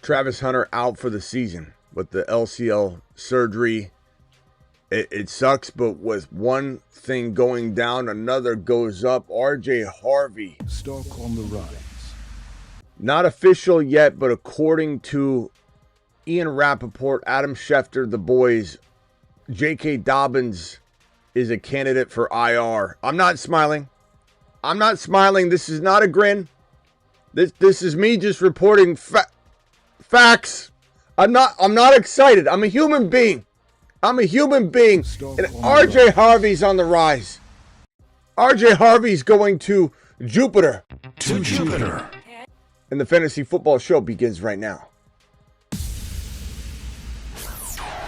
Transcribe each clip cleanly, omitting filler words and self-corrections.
Travis Hunter out for the season with the LCL surgery. It sucks, but with one thing going down, another goes up. RJ Harvey. Stock on the rise. Not official yet, but according to Ian Rappaport, Adam Schefter, the boys, J.K. Dobbins is a candidate for IR. I'm not smiling. I'm not smiling. This is not a grin. This is me just reporting facts. I'm not excited. I'm a human being. I'm a human being. And RJ Harvey's on the rise. RJ Harvey's going to Jupiter. To Jupiter. And the Fantasy Football Show begins right now.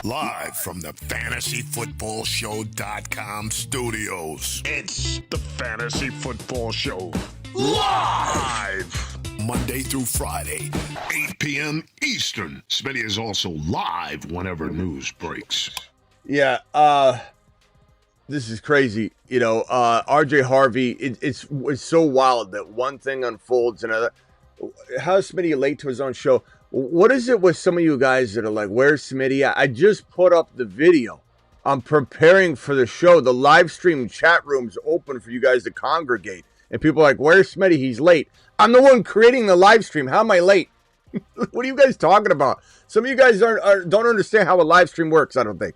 Live from the FantasyFootballShow.com studios. It's the Fantasy Football Show. Live! Monday through Friday, 8 p.m. Eastern. Smitty is also live whenever news breaks. Yeah, this is crazy. You know, RJ Harvey, it's so wild that one thing unfolds another. How's Smitty late to his own show? What is it with some of you guys that are like, where's Smitty at? I just put up the video. I'm preparing for the show. The live stream chat room's open for you guys to congregate. And people are like, where's Smitty? He's late. I'm the one creating the live stream. How am I late? What are you guys talking about? Some of you guys don't understand how a live stream works, I don't think.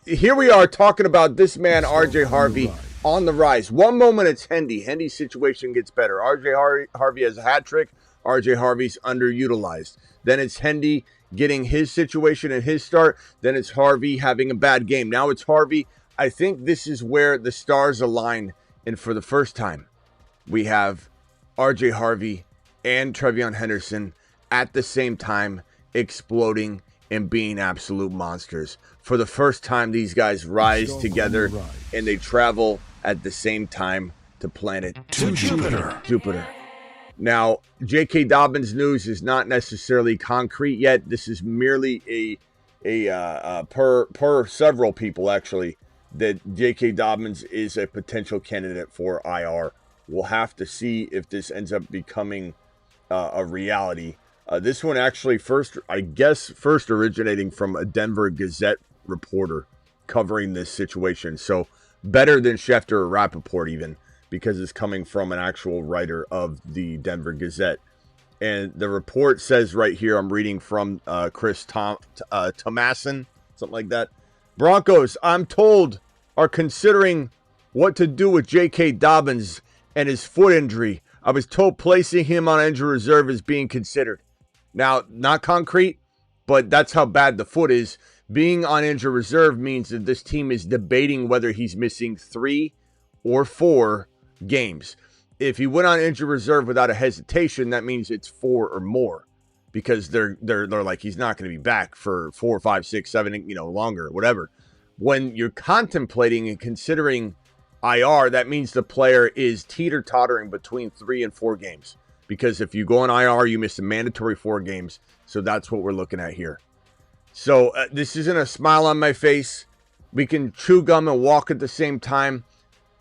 Here we are talking about this man, RJ Harvey, on the rise. One moment it's Hendy. Hendy's situation gets better. RJ Harvey has a hat trick. RJ Harvey's underutilized. Then it's Hendy getting his situation and his start. Then it's Harvey having a bad game. Now it's Harvey. I think this is where the stars align. And for the first time, we have RJ Harvey and Trevion Henderson at the same time exploding and being absolute monsters. For the first time, these guys rise together and they travel at the same time to planet To Jupiter. Now, J.K. Dobbins news is not necessarily concrete yet. This is merely per several people, actually, that J.K. Dobbins is a potential candidate for IR. We'll have to see if this ends up becoming a reality. This one actually first originating from a Denver Gazette reporter covering this situation. So better than Schefter or Rappaport even, because it's coming from an actual writer of the Denver Gazette. And the report says right here, I'm reading from Chris Thomason, something like that. Broncos, I'm told, are considering what to do with J.K. Dobbins and his foot injury. I was told placing him on injury reserve is being considered. Now, not concrete, but that's how bad the foot is. Being on injury reserve means that this team is debating whether he's missing 3 or 4 games. If he went on injury reserve without a hesitation, that means it's 4 or more, because they're like, he's not going to be back for 4, 5, 6, 7, longer, whatever. When you're contemplating and considering IR, that means the player is teeter-tottering between 3 and 4 games. Because if you go on IR, you miss a mandatory 4 games. So that's what we're looking at here. So this isn't a smile on my face. We can chew gum and walk at the same time.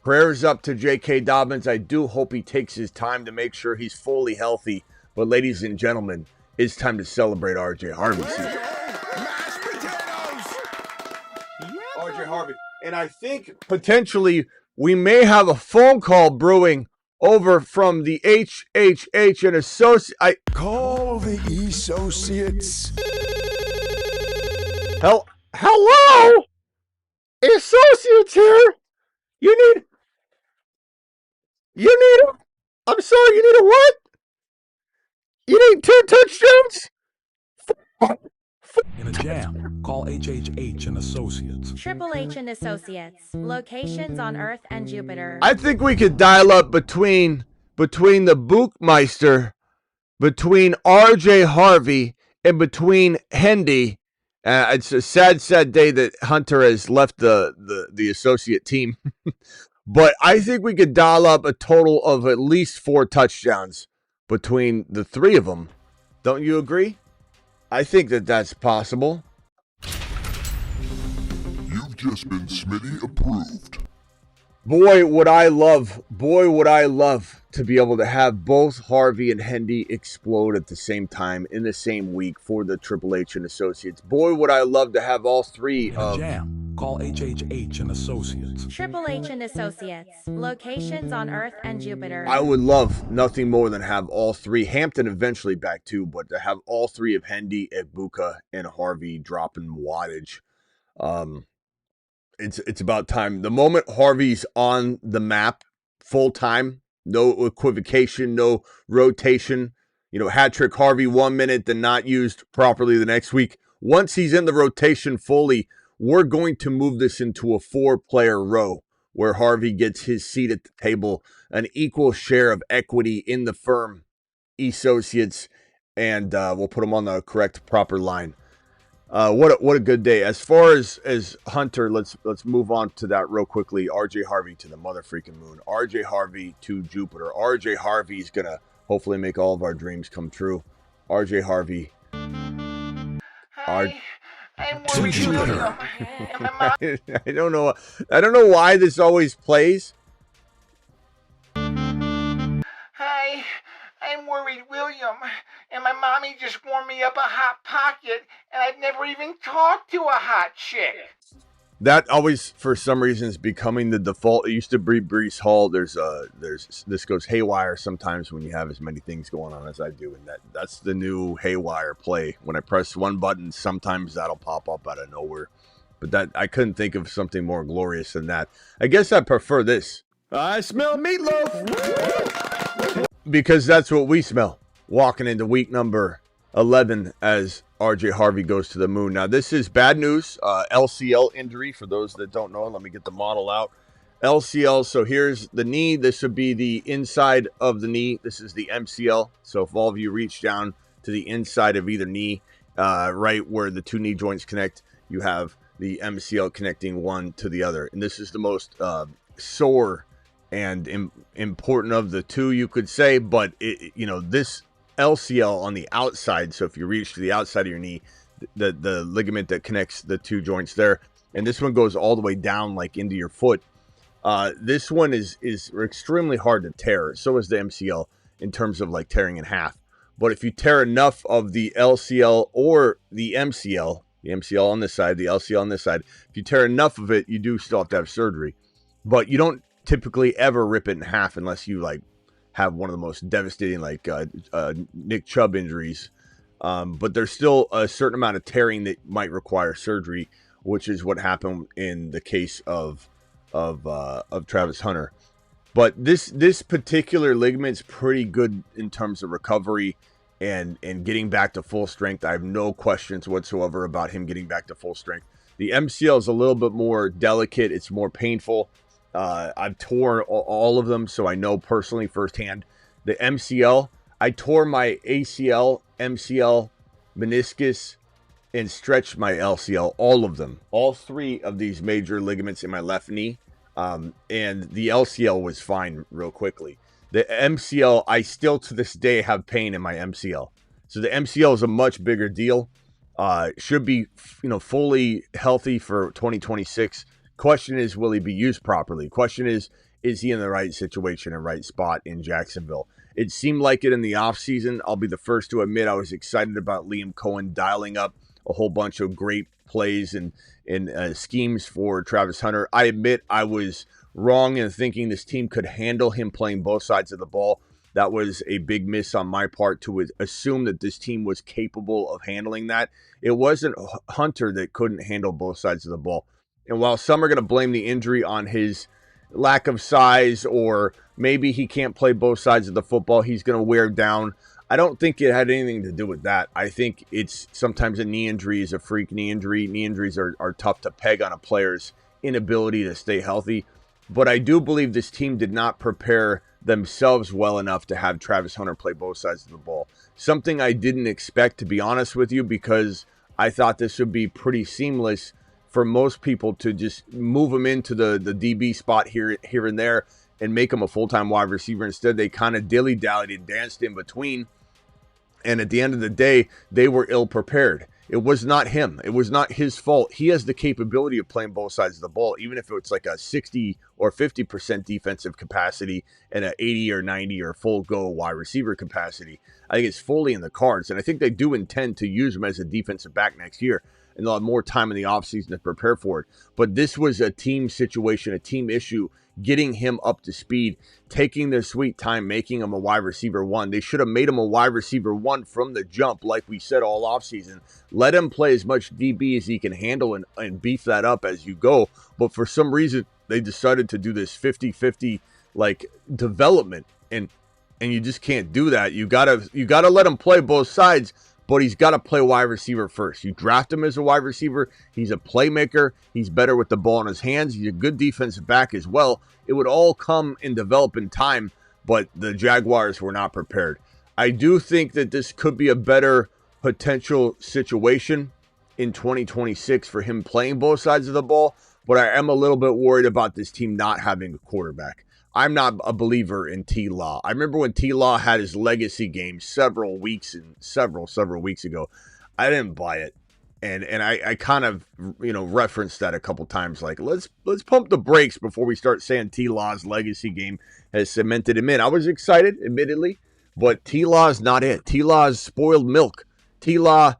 Prayers up to J.K. Dobbins. I do hope he takes his time to make sure he's fully healthy. But ladies and gentlemen, it's time to celebrate RJ Harvey season. RJ Harvey. And I think potentially we may have a phone call brewing over from the HHH and Associates. Call the Associates. Hello? Associates here? I'm sorry, you need a what? You need 2 touchdowns? In a jam, call HHH and Associates. Triple H and Associates. Locations on Earth and Jupiter. I think we could dial up between the Bookmeister, between RJ Harvey, and between Hendy. It's a sad day that Hunter has left the associate team. But I think we could dial up a total of at least 4 touchdowns between the 3 of them. Don't you agree? I think that's possible. You've just been Smitty approved. Boy, would I love to be able to have both Harvey and Hendy explode at the same time in the same week for the Triple H and Associates. Boy, would I love to have all three In a jam, call HHH and Associates. Triple H and Associates. Locations on Earth and Jupiter. I would love nothing more than have all three. Hampton eventually back too, but to have all three of Hendy, Ibuka, and Harvey dropping wattage. It's about time. The moment Harvey's on the map full time, no equivocation, no rotation. Hat trick Harvey 1 minute, then not used properly the next week. Once he's in the rotation fully, we're going to move this into a 4-player row where Harvey gets his seat at the table, an equal share of equity in the firm, associates, and we'll put him on the correct proper line. What a good day. As far as Hunter, let's move on to that real quickly. RJ Harvey to the motherfreaking moon. RJ Harvey to Jupiter. RJ Harvey is gonna hopefully make all of our dreams come true. RJ Harvey. I'm worried, William. I don't know why this always plays. Hi, I'm worried, William. And my mommy just warmed me up a hot pocket, and I've never even talked to a hot chick. That always, for some reason, is becoming the default. It used to be Brees Hall. There's this goes haywire sometimes when you have as many things going on as I do, and that's the new haywire play. When I press one button, sometimes that'll pop up out of nowhere. But that I couldn't think of something more glorious than that. I guess I prefer this. I smell meatloaf because that's what we smell. Walking into week number 11 as RJ Harvey goes to the moon. Now, this is bad news. LCL injury, for those that don't know. Let me get the model out. LCL, so here's the knee. This would be the inside of the knee. This is the MCL. So if all of you reach down to the inside of either knee, right where the two knee joints connect, you have the MCL connecting one to the other. And this is the most sore and important of the two, you could say. But, this LCL on the outside, so if you reach to the outside of your knee, the ligament that connects the two joints there, and this one goes all the way down like into your foot. This one is extremely hard to tear. So is the MCL in terms of like tearing in half. But if you tear enough of the LCL or the MCL on this side, the LCL on this side, if you tear enough of it, you do still have to have surgery. But you don't typically ever rip it in half unless you like have one of the most devastating like Nick Chubb injuries. But there's still a certain amount of tearing that might require surgery, which is what happened in the case of Travis Hunter. But this particular ligament's pretty good in terms of recovery and getting back to full strength. I have no questions whatsoever about him getting back to full strength. The MCL is a little bit more delicate. It's more painful. I've torn all of them, so I know personally firsthand. The MCL, I tore my ACL, MCL, meniscus, and stretched my LCL, all of them. All three of these major ligaments in my left knee. And the LCL was fine real quickly. The MCL, I still to this day have pain in my MCL. So the MCL is a much bigger deal. Should be, fully healthy for 2026. Question is, will he be used properly? Question is he in the right situation and right spot in Jacksonville? It seemed like it in the offseason. I'll be the first to admit I was excited about Liam Cohen dialing up a whole bunch of great plays and schemes for Travis Hunter. I admit I was wrong in thinking this team could handle him playing both sides of the ball. That was a big miss on my part to assume that this team was capable of handling that. It wasn't Hunter that couldn't handle both sides of the ball. And while some are going to blame the injury on his lack of size, or maybe he can't play both sides of the football, he's going to wear down, I don't think it had anything to do with that. I think it's sometimes a knee injury is a freak knee injury. Knee injuries are tough to peg on a player's inability to stay healthy. But I do believe this team did not prepare themselves well enough to have Travis Hunter play both sides of the ball. Something I didn't expect, to be honest with you, because I thought this would be pretty seamless for most people to just move him into the DB spot here and there and make him a full-time wide receiver. Instead, they kind of dilly-dallied and danced in between. And at the end of the day, they were ill-prepared. It was not him. It was not his fault. He has the capability of playing both sides of the ball, even if it's like a 60 or 50% defensive capacity and an 80 or 90 or full go wide receiver capacity. I think it's fully in the cards, and I think they do intend to use him as a defensive back next year, and they'll have more time in the offseason to prepare for it. But this was a team situation, a team issue, getting him up to speed, taking their sweet time, making him a wide receiver one. They should have made him a wide receiver one from the jump, like we said all offseason. Let him play as much DB as he can handle and beef that up as you go. But for some reason, they decided to do this 50-50 like development, and you just can't do that. You gotta let him play both sides, but he's got to play wide receiver first. You draft him as a wide receiver. He's a playmaker. He's better with the ball in his hands. He's a good defensive back as well. It would all come and develop in time, but the Jaguars were not prepared. I do think that this could be a better potential situation in 2026 for him playing both sides of the ball, but I am a little bit worried about this team not having a quarterback. I'm not a believer in T-Law. I remember when T-Law had his legacy game several weeks ago. I didn't buy it. And I kind of, referenced that a couple times. Like, let's pump the brakes before we start saying T-Law's legacy game has cemented him in. I was excited, admittedly, but T-Law's not it. T-Law's spoiled milk. T-Law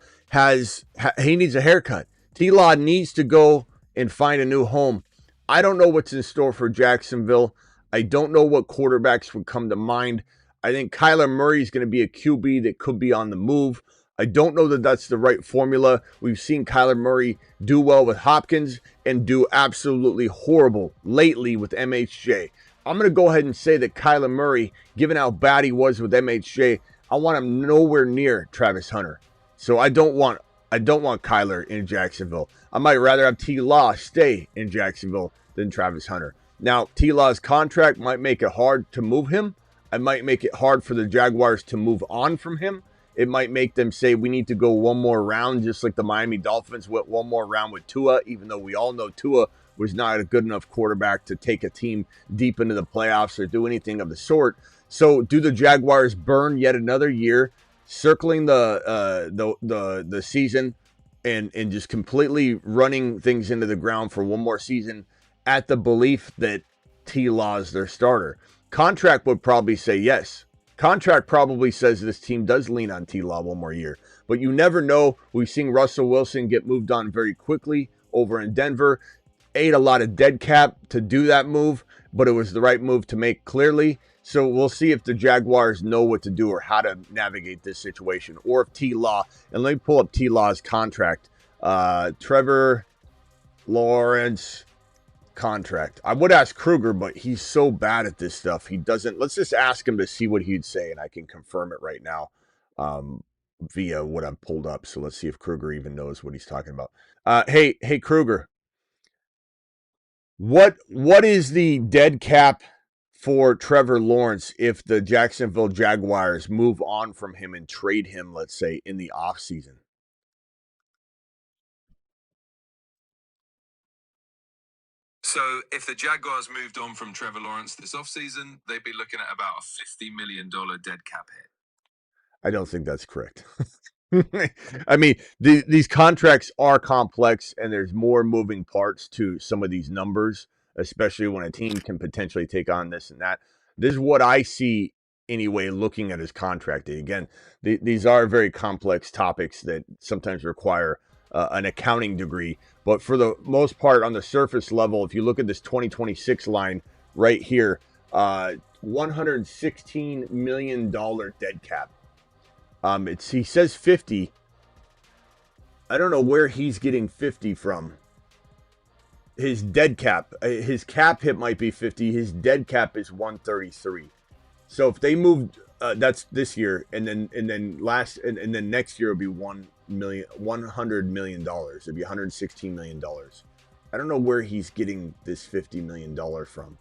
he needs a haircut. T-Law needs to go and find a new home. I don't know what's in store for Jacksonville. I don't know what quarterbacks would come to mind. I think Kyler Murray is going to be a QB that could be on the move. I don't know that that's the right formula. We've seen Kyler Murray do well with Hopkins and do absolutely horrible lately with MHJ. I'm going to go ahead and say that Kyler Murray, given how bad he was with MHJ, I want him nowhere near Travis Hunter. So I don't want Kyler in Jacksonville. I might rather have T-Law stay in Jacksonville than Travis Hunter. Now, T-Law's contract might make it hard to move him. It might make it hard for the Jaguars to move on from him. It might make them say we need to go one more round, just like the Miami Dolphins went one more round with Tua, even though we all know Tua was not a good enough quarterback to take a team deep into the playoffs or do anything of the sort. So do the Jaguars burn yet another year, circling the season and just completely running things into the ground for one more season at the belief that T-Law is their starter? Contract would probably say yes. Contract probably says this team does lean on T-Law one more year. But you never know. We've seen Russell Wilson get moved on very quickly over in Denver. Ate a lot of dead cap to do that move, but it was the right move to make clearly. So we'll see if the Jaguars know what to do or how to navigate this situation. Or if T-Law, and let me pull up T-Law's contract. Trevor Lawrence contract. I would ask Kruger, but he's so bad at this stuff. He doesn't. Let's just ask him to see what he'd say, and I can confirm it right now via what I've pulled up. So let's see if Kruger even knows what he's talking about. Hey, Kruger. What is the dead cap for Trevor Lawrence if the Jacksonville Jaguars move on from him and trade him, let's say, in the offseason? So if the Jaguars moved on from Trevor Lawrence this offseason, they'd be looking at about a $50 million dead cap hit. I don't think that's correct. I mean, these contracts are complex, and there's more moving parts to some of these numbers, especially when a team can potentially take on this and that. This is what I see anyway, looking at his contract. Again, these are very complex topics that sometimes require an accounting degree. But for the most part, on the surface level, if you look at this 2026 line right here, $116 million dead cap. He says 50. I don't know where he's getting 50 from. His dead cap, his cap hit might be 50. His dead cap is 133. So if they moved, that's this year, and then next year it'll be $100 million. It'd be $116 million. I don't know where he's getting this $50 million from.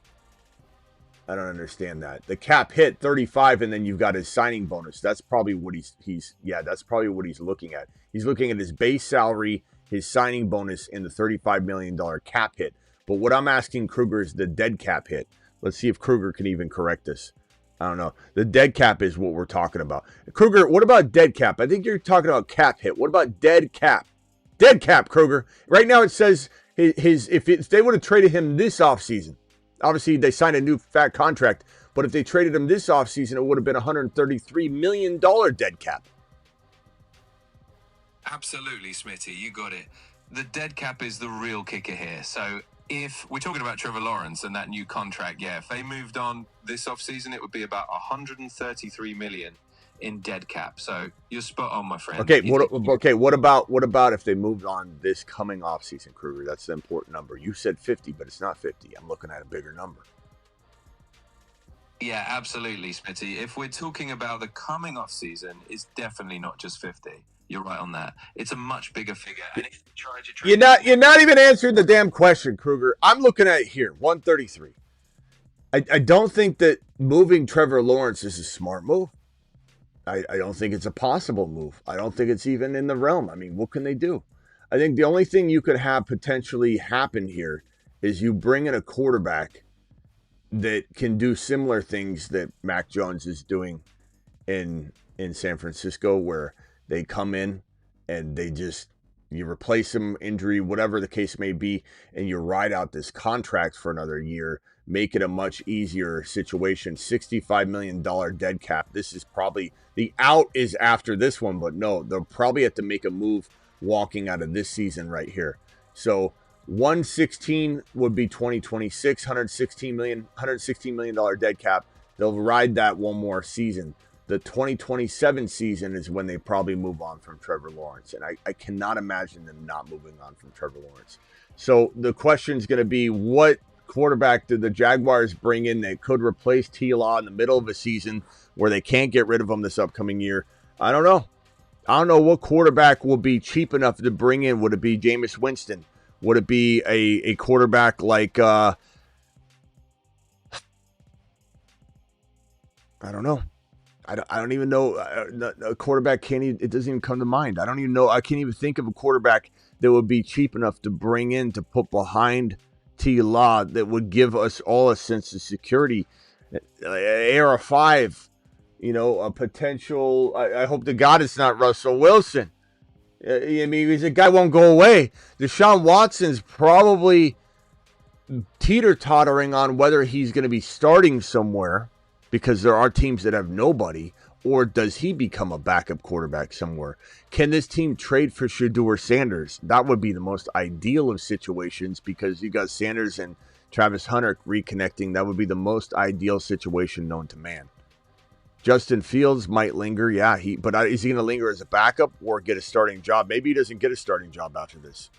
I don't understand that. The cap hit 35, and then you've got his signing bonus. That's probably what that's probably what he's looking at. He's looking at his base salary, his signing bonus, and the $35 million cap hit. But what I'm asking Kruger is the dead cap hit. Let's see if Kruger can even correct this. I don't know. The dead cap is what we're talking about. Kruger, what about dead cap? I think you're talking about cap hit. What about dead cap? Dead cap, Kruger. Right now it says if they would have traded him this offseason, obviously they signed a new fat contract, but if they traded him this offseason, it would have been $133 million dead cap. Absolutely, Smitty, you got it. The dead cap is the real kicker here. So if we're talking about Trevor Lawrence and that new contract, yeah, if they moved on this offseason, it would be about $133 million in dead cap. So you're spot on, my friend. Okay, what about if they moved on this coming offseason, Kruger? That's the important number. You said 50, but it's not 50. I'm looking at a bigger number. Yeah, absolutely, Smitty. If we're talking about the coming off season, it's definitely not just 50. You're right on that. It's a much bigger figure. And if you try to trade you're not even answering the damn question, Kruger. I'm looking at it here, 133. I don't think that moving Trevor Lawrence is a smart move. I don't think it's a possible move. I don't think it's even in the realm. I mean, what can they do? I think the only thing you could have potentially happen here is you bring in a quarterback that can do similar things that Mac Jones is doing in San Francisco, where they come in and you replace them, injury, whatever the case may be, and you ride out this contract for another year, make it a much easier situation. $65 million dead cap. This is probably, the out is after this one, but no, they'll probably have to make a move walking out of this season right here. So 116 would be 2026, $116 million dead cap. They'll ride that one more season. The 2027 season is when they probably move on from Trevor Lawrence. And I cannot imagine them not moving on from Trevor Lawrence. So the question is going to be, what quarterback did the Jaguars bring in that could replace T-Law in the middle of a season where they can't get rid of him this upcoming year? I don't know. I don't know what quarterback will be cheap enough to bring in. Would it be Jameis Winston? Would it be a quarterback like, I don't know. I don't even know. A quarterback can't even, it doesn't even come to mind. I don't even know. I can't even think of a quarterback that would be cheap enough to bring in to put behind T-Law that would give us all a sense of security. Era 5, a potential. I hope to God it's not Russell Wilson. I mean, the guy won't go away. Deshaun Watson's probably teeter-tottering on whether he's going to be starting somewhere, because there are teams that have nobody, or does he become a backup quarterback somewhere? Can this team trade for Shedeur Sanders? That would be the most ideal of situations, because you got Sanders and Travis Hunter reconnecting. That would be the most ideal situation known to man. Justin Fields might linger, yeah. But is he going to linger as a backup or get a starting job? Maybe he doesn't get a starting job after this.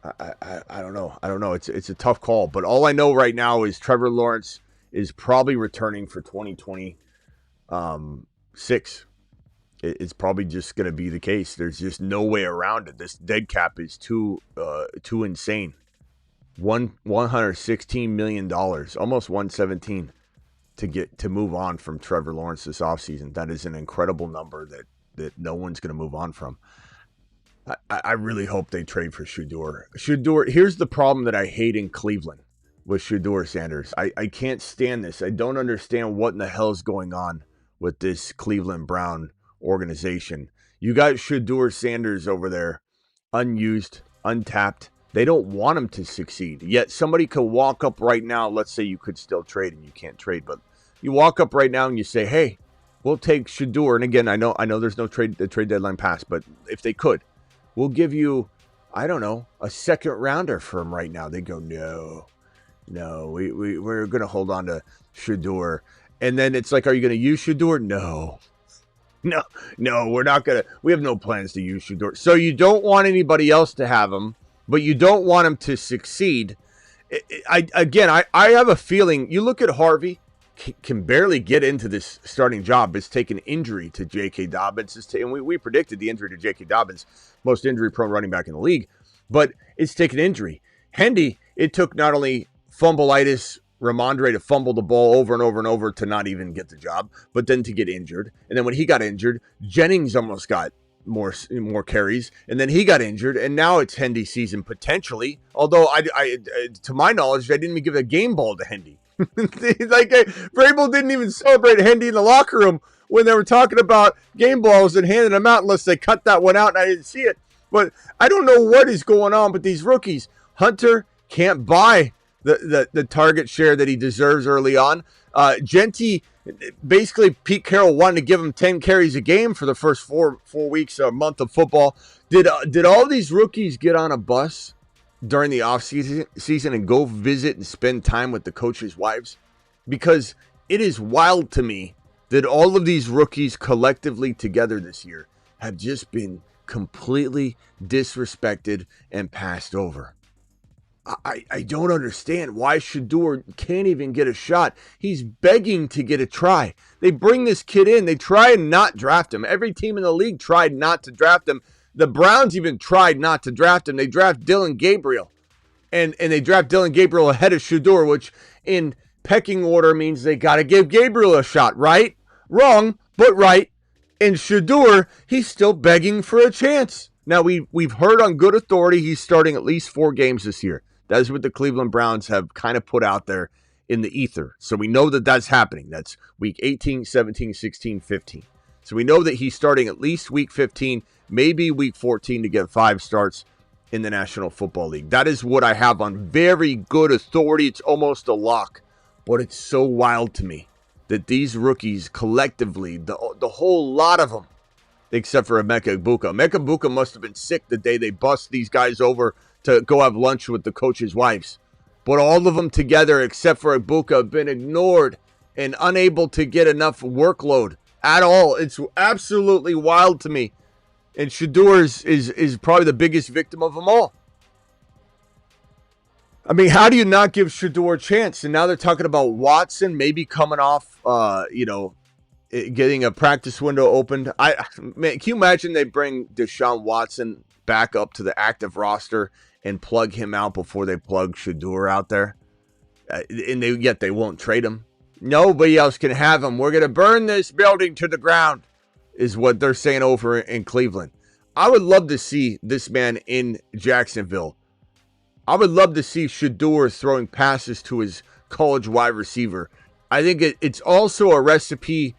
I don't know. I don't know. It's a tough call. But all I know right now is Trevor Lawrence is probably returning for 2026. It's probably just going to be the case. There's just no way around it. This dead cap is too insane. $116 million, almost 117, to move on from Trevor Lawrence this offseason. That is an incredible number that no one's going to move on from. I really hope they trade for Shedeur. Here's the problem that I hate in Cleveland with Shedeur Sanders. I can't stand this. I don't understand what in the hell is going on with this Cleveland Brown organization. You got Shedeur Sanders over there, unused, untapped. They don't want him to succeed. Yet somebody could walk up right now. Let's say you could still trade, and you can't trade, but you walk up right now and you say, hey, we'll take Shedeur. And again, I know there's no trade deadline passed, but if they could, we'll give you, I don't know, a second rounder for him right now. They go, no, we're going to hold on to Shedeur. And then it's like, are you going to use Shedeur? No, we're not going to. We have no plans to use Shedeur. So you don't want anybody else to have him, but you don't want him to succeed. I have a feeling, you look at Harvey, can barely get into this starting job. It's taken injury to J.K. Dobbins. And we predicted the injury to J.K. Dobbins, most injury-prone running back in the league. But it's taken injury. Hendy, it took not only fumbleitis, Ramondre to fumble the ball over and over and over to not even get the job, but then to get injured. And then when he got injured, Jennings almost got more carries, and then he got injured, and now it's Hendy's season potentially. Although I to my knowledge, I didn't even give a game ball to Hendy. Like, Vrabel didn't even celebrate Hendy in the locker room when they were talking about game balls and handing them out unless they cut that one out and I didn't see it. But I don't know what is going on with these rookies. Hunter can't buy the target share that he deserves early on. Genty, basically Pete Carroll wanted to give him 10 carries a game for the first four weeks, a month of football. Did all these rookies get on a bus during the offseason and go visit and spend time with the coaches' wives? Because it is wild to me that all of these rookies collectively together this year have just been completely disrespected and passed over. I don't understand why Shedeur can't even get a shot. He's begging to get a try. They bring this kid in. They try and not draft him. Every team in the league tried not to draft him. The Browns even tried not to draft him. They draft Dylan Gabriel. And they draft Dylan Gabriel ahead of Shedeur, which in pecking order means they got to give Gabriel a shot, right? Wrong, but right. And Shedeur, he's still begging for a chance. Now, we've heard on good authority he's starting at least 4 games this year. That is what the Cleveland Browns have kind of put out there in the ether. So we know that that's happening. That's week 18, 17, 16, 15. So we know that he's starting at least week 15, maybe week 14 to get 5 starts in the National Football League. That is what I have on very good authority. It's almost a lock. But it's so wild to me that these rookies collectively, the whole lot of them, except for Emeka Egbuka. Emeka Egbuka must have been sick the day they bust these guys over to go have lunch with the coaches' wives. But all of them together, except for Egbuka, have been ignored and unable to get enough workload at all. It's absolutely wild to me. And Shedeur is probably the biggest victim of them all. I mean, how do you not give Shedeur a chance? And now they're talking about Watson maybe coming off, getting a practice window opened. Man, can you imagine they bring Deshaun Watson back up to the active roster and plug him out before they plug Shedeur out there? And yet they won't trade him. Nobody else can have him. We're going to burn this building to the ground, is what they're saying over in Cleveland. I would love to see this man in Jacksonville. I would love to see Shedeur throwing passes to his college wide receiver. I think it's also a recipe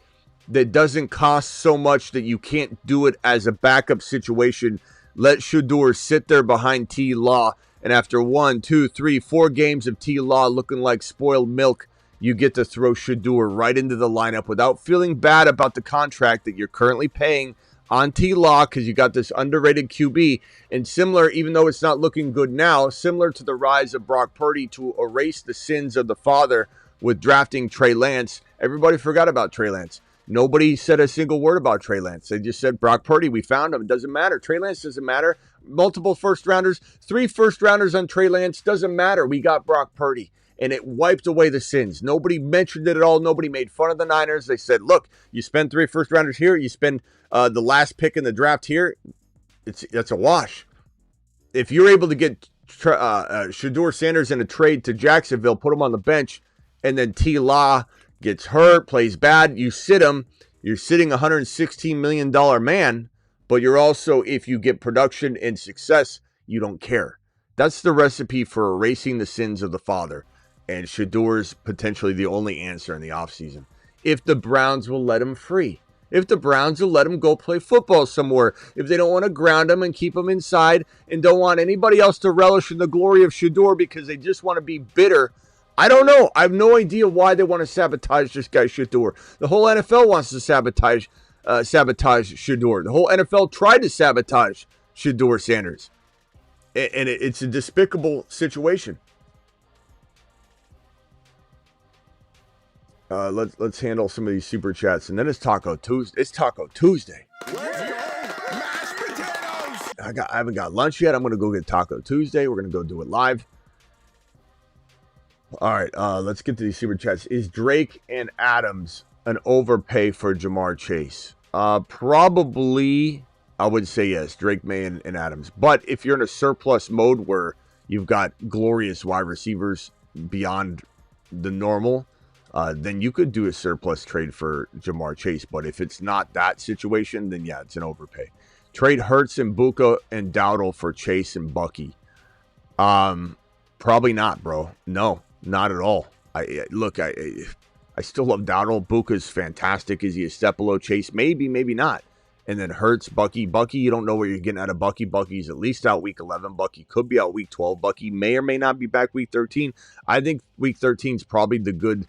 that doesn't cost so much that you can't do it as a backup situation. Let Shedeur sit there behind T. Law, and after 1, 2, 3, 4 games of T. Law looking like spoiled milk, you get to throw Shedeur right into the lineup without feeling bad about the contract that you're currently paying on T. Law because you got this underrated QB. And similar, even though it's not looking good now, similar to the rise of Brock Purdy to erase the sins of the father with drafting Trey Lance, everybody forgot about Trey Lance. Nobody said a single word about Trey Lance. They just said, Brock Purdy, we found him. It doesn't matter. Trey Lance doesn't matter. Multiple first-rounders, 3 first-rounders on Trey Lance. Doesn't matter. We got Brock Purdy. And it wiped away the sins. Nobody mentioned it at all. Nobody made fun of the Niners. They said, look, you spend 3 first-rounders here. You spend the last pick in the draft here. That's a wash. If you're able to get Shedeur Sanders in a trade to Jacksonville, put him on the bench, and then T. Law gets hurt, plays bad, you sit him, you're sitting a $116 million man, but you're also, if you get production and success, you don't care. That's the recipe for erasing the sins of the father. And Shedeur's potentially the only answer in the offseason. If the Browns will let him free. If the Browns will let him go play football somewhere. If they don't want to ground him and keep him inside and don't want anybody else to relish in the glory of Shedeur because they just want to be bitter. I don't know. I have no idea why they want to sabotage this guy Shedeur. The whole NFL wants to sabotage Shedeur. The whole NFL tried to sabotage Shedeur Sanders. And it's a despicable situation. Let's handle some of these super chats, and then it's Taco Tuesday. It's Taco Tuesday. Mashed potatoes. I haven't got lunch yet. I'm gonna go get Taco Tuesday. We're gonna go do it live. All right, let's get to these super chats. Is Drake and Adams an overpay for Jamar Chase? Probably. I would say yes, Drake, May, and Adams. But if you're in a surplus mode where you've got glorious wide receivers beyond the normal, then you could do a surplus trade for Jamar Chase. But if it's not that situation, then yeah, it's an overpay. Trade Hurts and Buka and Dowdle for Chase and Bucky. Probably not, bro. No, not at all. I still love Dowdle. Buka's fantastic. Is he a step below Chase? Maybe, maybe not. And then Hurts, Bucky, you don't know what you're getting out of Bucky. Bucky's at least out week 11. Bucky could be out week 12. Bucky may or may not be back week 13. I think week 13 is probably the good.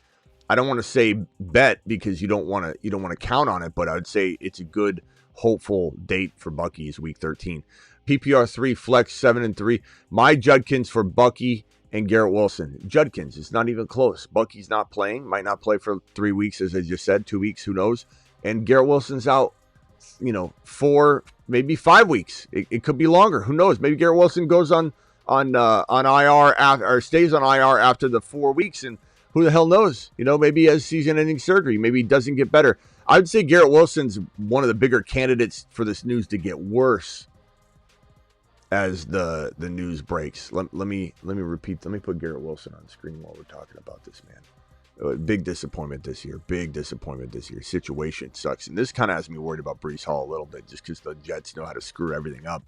I don't want to say bet because you don't want to count on it, but I would say it's a good hopeful date for Bucky is week 13. PPR 3 flex 7 and 3. My Judkins for Bucky and Garrett Wilson. Judkins, it's not even close. Bucky's not playing, might not play for 3 weeks, as I just said, 2 weeks, who knows? And Garrett Wilson's out, 4, maybe 5 weeks. It could be longer. Who knows? Maybe Garrett Wilson goes on IR or stays on IR after the 4 weeks, and who the hell knows? Maybe he has season-ending surgery. Maybe he doesn't get better. I would say Garrett Wilson's one of the bigger candidates for this news to get worse as the news breaks. Let me repeat. Let me put Garrett Wilson on the screen while we're talking about this, man. Big disappointment this year. Situation sucks. And this kind of has me worried about Breece Hall a little bit just because the Jets know how to screw everything up.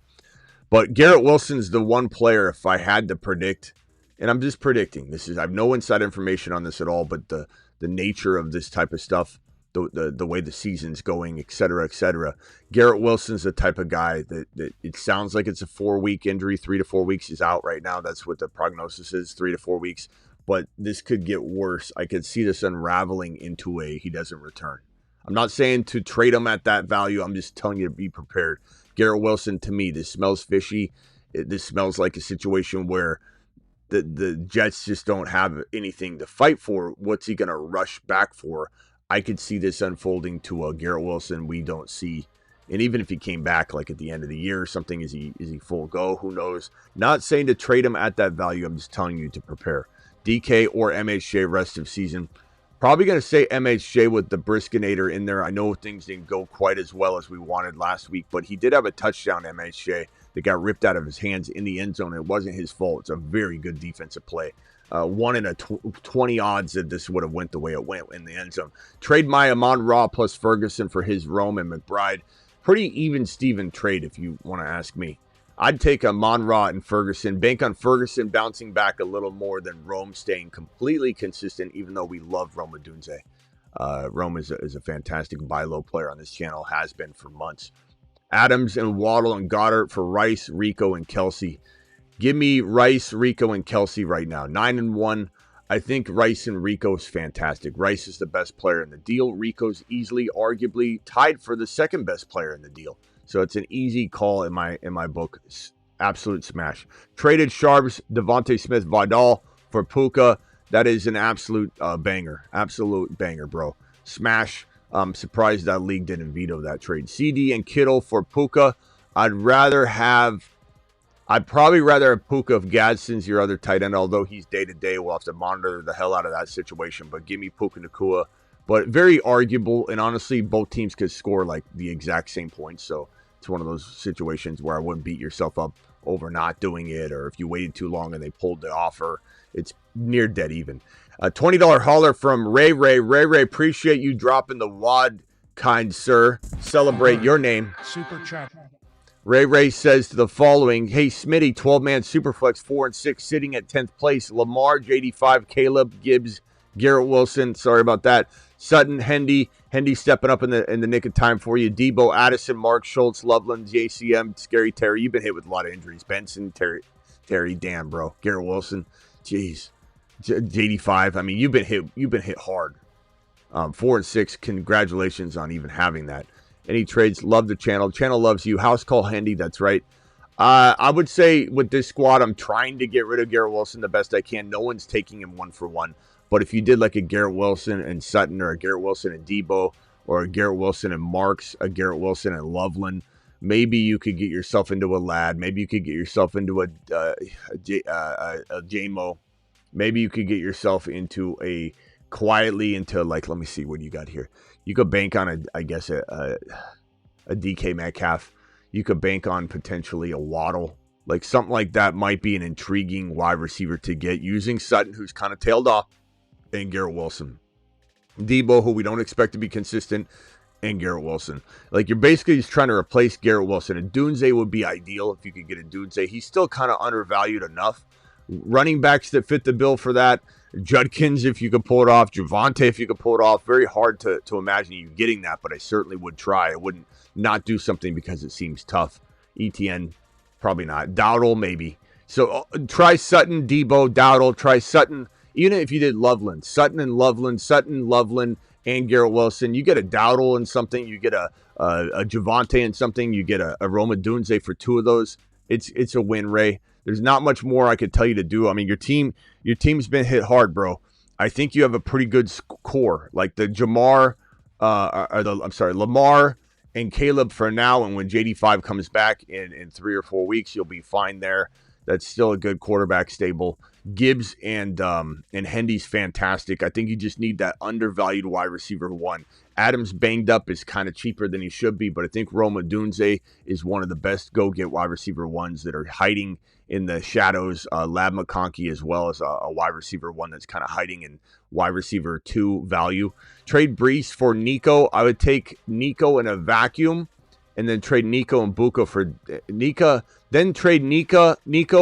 But Garrett Wilson's the one player, if I had to predict, and I'm just predicting. I have no inside information on this at all, but the nature of this type of stuff, the way the season's going, et cetera. Garrett Wilson's the type of guy that it sounds like it's a 4-week injury. 3 to 4 weeks is out right now. That's what the prognosis is, 3 to 4 weeks. But this could get worse. I could see this unraveling into he doesn't return. I'm not saying to trade him at that value. I'm just telling you to be prepared. Garrett Wilson, to me, this smells fishy. This smells like a situation where the Jets just don't have anything to fight for. What's he going to rush back for? I could see this unfolding to a Garrett Wilson we don't see. And even if he came back like at the end of the year or something, is he full go? Who knows? Not saying to trade him at that value. I'm just telling you to prepare. DK or MHJ rest of season. Probably going to say MHJ with the Briskinator in there. I know things didn't go quite as well as we wanted last week, but he did have a touchdown, MHJ, that got ripped out of his hands in the end zone. It wasn't his fault. It's a very good defensive play. 1 in a 20 odds that this would have went the way it went in the end zone. Trade my Amon-Ra plus Ferguson for his Rome and McBride. Pretty even Steven trade if you want to ask me. I'd take Amon-Ra and Ferguson. Bank on Ferguson bouncing back a little more than Rome staying completely consistent, even though we love Rome Odunze. Rome is a fantastic buy low player on this channel, has been for months. Adams and Waddle and Goddard for Rice, Rico, and Kelsey. Give me Rice, Rico, and Kelsey right now. 9-1. I think Rice and Rico is fantastic. Rice is the best player in the deal. Rico's easily, arguably tied for the second best player in the deal. So it's an easy call in my book. Absolute smash. Traded Sharps, Devontae Smith, Vidal for Puka. That is an absolute banger. Absolute banger, bro. Smash. I'm surprised that league didn't veto that trade. CD and Kittle for Puka. I'd probably rather have Puka if Gadsden's your other tight end, although he's day-to-day. We'll have to monitor the hell out of that situation. But give me Puka Nacua. But very arguable, and honestly, both teams could score like the exact same points. So it's one of those situations where I wouldn't beat yourself up over not doing it, or if you waited too long and they pulled the offer. It's near dead even. A $20 hauler from Ray. Ray, appreciate you dropping the wad, kind sir. Celebrate your name. Super chat. Ray says the following. Hey, Smitty, 12-man Superflex, 4 and 6, sitting at 10th place. Lamar, JD5, Caleb, Gibbs, Garrett Wilson. Sorry about that. Sutton, Hendy stepping up in the nick of time for you. Debo, Addison, Mark, Schultz, Loveland, JCM, Scary Terry. You've been hit with a lot of injuries. Benson, Terry, damn, bro. Garrett Wilson, jeez. JD5. I mean, you've been hit hard. 4 and 6. Congratulations on even having that. Any trades? Love the channel. Channel loves you. House call Hendy. That's right. I would say with this squad, I'm trying to get rid of Garrett Wilson the best I can. No one's taking him 1-for-1. But if you did like a Garrett Wilson and Sutton, or a Garrett Wilson and Debo, or a Garrett Wilson and Marks, a Garrett Wilson and Loveland, maybe you could get yourself into a Lad. Maybe you could get yourself into a JMO. Maybe you could get yourself into a let me see what you got here. You could bank on a DK Metcalf. You could bank on potentially a Waddle. Like something like that might be an intriguing wide receiver to get using Sutton, who's kind of tailed off, and Garrett Wilson. Debo, who we don't expect to be consistent, and Garrett Wilson. Like you're basically just trying to replace Garrett Wilson. And Dunze would be ideal if you could get a Dunze. He's still kind of undervalued enough. Running backs that fit the bill for that. Judkins, if you could pull it off. Javonte, if you could pull it off. Very hard to imagine you getting that, but I certainly would try. I wouldn't not do something because it seems tough. ETN, probably not. Dowdle, maybe. So try Sutton, Debo, Dowdle. Try Sutton, even if you did Loveland. Sutton, Loveland, and Garrett Wilson. You get a Dowdle and something. You get a Javonte and something. You get a Roma Dunze for 2 of those. It's a win, Ray. There's not much more I could tell you to do. I mean, your team's been hit hard, bro. I think you have a pretty good core, like the Lamar and Caleb for now. And when JD5 comes back in 3 or 4 weeks, you'll be fine there. That's still a good quarterback stable. Gibbs and Hendy's fantastic. I think you just need that undervalued wide receiver 1. Adams banged up is kind of cheaper than he should be, but I think Roma Dunze is one of the best go-get wide receiver 1s that are hiding in the shadows. Lab McConkey as well as a wide receiver 1 that's kind of hiding in wide receiver 2 value. Trade Brees for Nico. I would take Nico in a vacuum and then trade Nico and Buka for Nika. Then trade Nico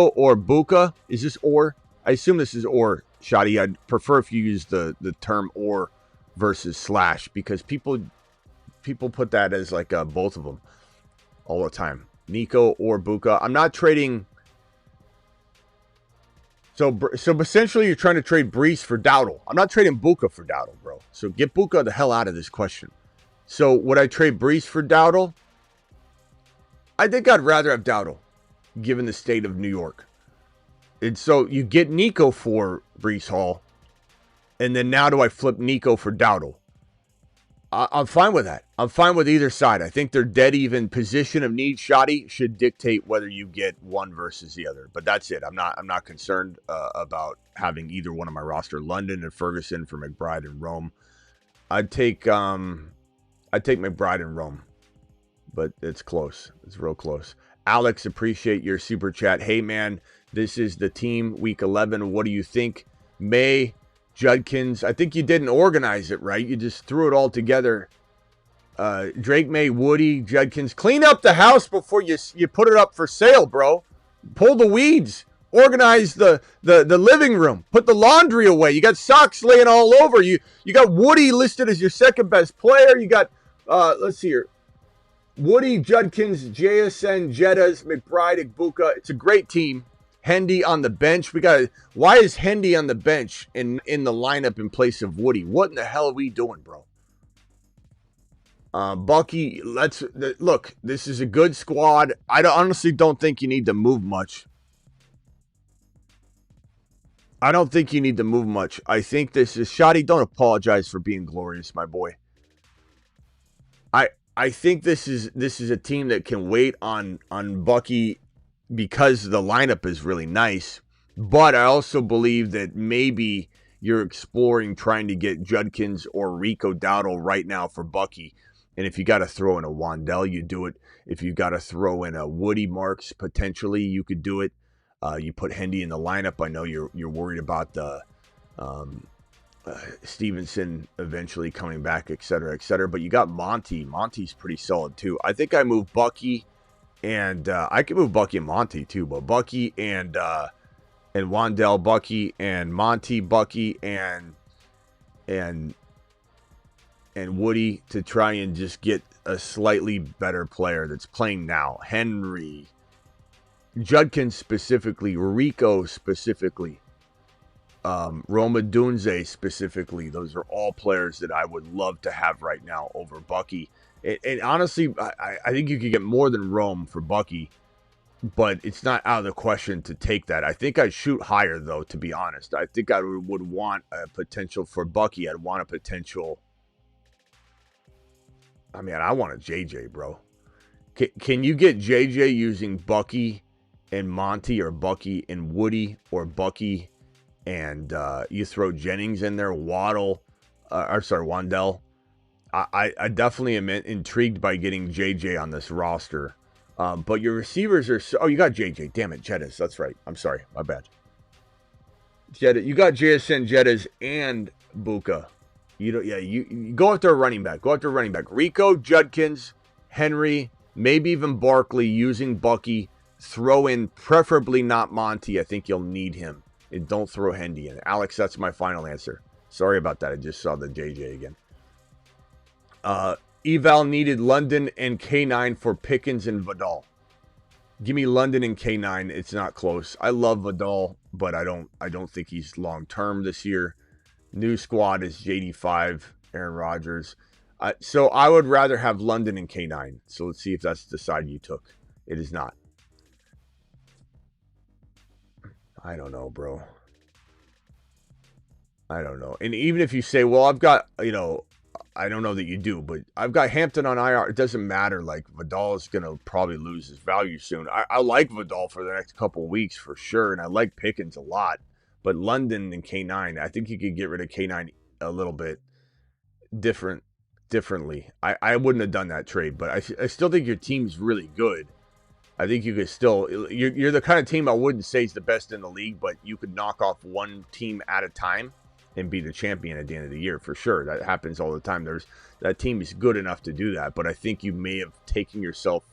or Buka. Is this or? I assume this is or, Shotty. I'd prefer if you use the term or versus slash, because people put that as like both of them all the time. Nico or Buka. I'm not trading. So essentially you're trying to trade Brees for Dowdle. I'm not trading Buka for Dowdle, bro. So get Buka the hell out of this question. So would I trade Brees for Dowdle? I think I'd rather have Dowdle, given the state of New York. And so you get Nico for Brees Hall, and then now do I flip Nico for Dowdle? I'm fine with that. I'm fine with either side. I think their dead even position of need, Shotty, should dictate whether you get one versus the other. But that's it. I'm not concerned about having either one on my roster. London and Ferguson for McBride and Rome. I'd take McBride and Rome, but it's close. It's real close. Alex, appreciate your super chat. Hey man, this is the team week 11. What do you think? May, Judkins, I think you didn't organize it right. You just threw it all together. Drake May, Woody, Judkins. Clean up the house before you put it up for sale, bro. Pull the weeds. Organize the living room. Put the laundry away. You got socks laying all over. You got Woody listed as your second best player. You got, let's see here. Woody, Judkins, JSN, Jettas, McBride, Igbuka. It's a great team. Hendy on the bench. Why is Hendy on the bench in the lineup in place of Woody? What in the hell are we doing, bro? Bucky, look. This is a good squad. I honestly don't think you need to move much. I don't think you need to move much. I think this is Shotty. Don't apologize for being glorious, my boy. I think this is a team that can wait on Bucky because the lineup is really nice. But I also believe that maybe you're exploring trying to get Judkins or Rico Dowdle right now for Bucky. And if you got to throw in a Wandell, you do it. If you got to throw in a Woody Marks, potentially you could do it. You put Hendy in the lineup. I know you're worried about the Stevenson eventually coming back, et cetera, et cetera. But you got Monty. Monty's pretty solid too. I think I move Bucky, and I could move Bucky and Monty too. But Bucky and Wandell, Bucky and Monty, Bucky and Woody to try and just get a slightly better player that's playing now. Henry, Judkins specifically, Rico specifically, Roma Dunze specifically. Those are all players that I would love to have right now over Bucky. And honestly, I think you could get more than Rome for Bucky, but it's not out of the question to take that. I think I'd shoot higher, though, to be honest. I think I would want a potential for Bucky. I'd want a potential. I mean, I want a JJ, bro. Can you get JJ using Bucky and Monty, or Bucky and Woody, or Bucky and you throw Jennings in there, Wandell? I definitely am intrigued by getting JJ on this roster. But your receivers are you got JJ. Damn it, Jettas. That's right. I'm sorry. My bad. Jettas. You got JSN, Jettas, and Buka. You go after a running back. Rico, Judkins, Henry, maybe even Barkley using Bucky. Throw in preferably not Monty. I think you'll need him. and don't throw Hendy in. Alex, that's my final answer. Sorry about that. I just saw the JJ again. Eval needed London and K9 for Pickens and Vidal. Give me London and K9. It's not close. I love Vidal, but I don't think he's long-term this year. New squad is JD5, Aaron Rodgers. So I would rather have London and K9. So let's see if that's the side you took. It is not. I don't know, bro. I don't know. And even if you say, well, I've got, I don't know that you do, but I've got Hampton on IR. It doesn't matter. Like, Vidal is going to probably lose his value soon. I like Vidal for the next couple of weeks for sure, and I like Pickens a lot. But London and K9, I think you could get rid of K9 a little bit differently. I wouldn't have done that trade, but I still think your team's really good. I think you could still, you're the kind of team I wouldn't say is the best in the league, but you could knock off one team at a time and be the champion at the end of the year for sure. That happens all the time. That team is good enough to do that, but I think you may have taken yourself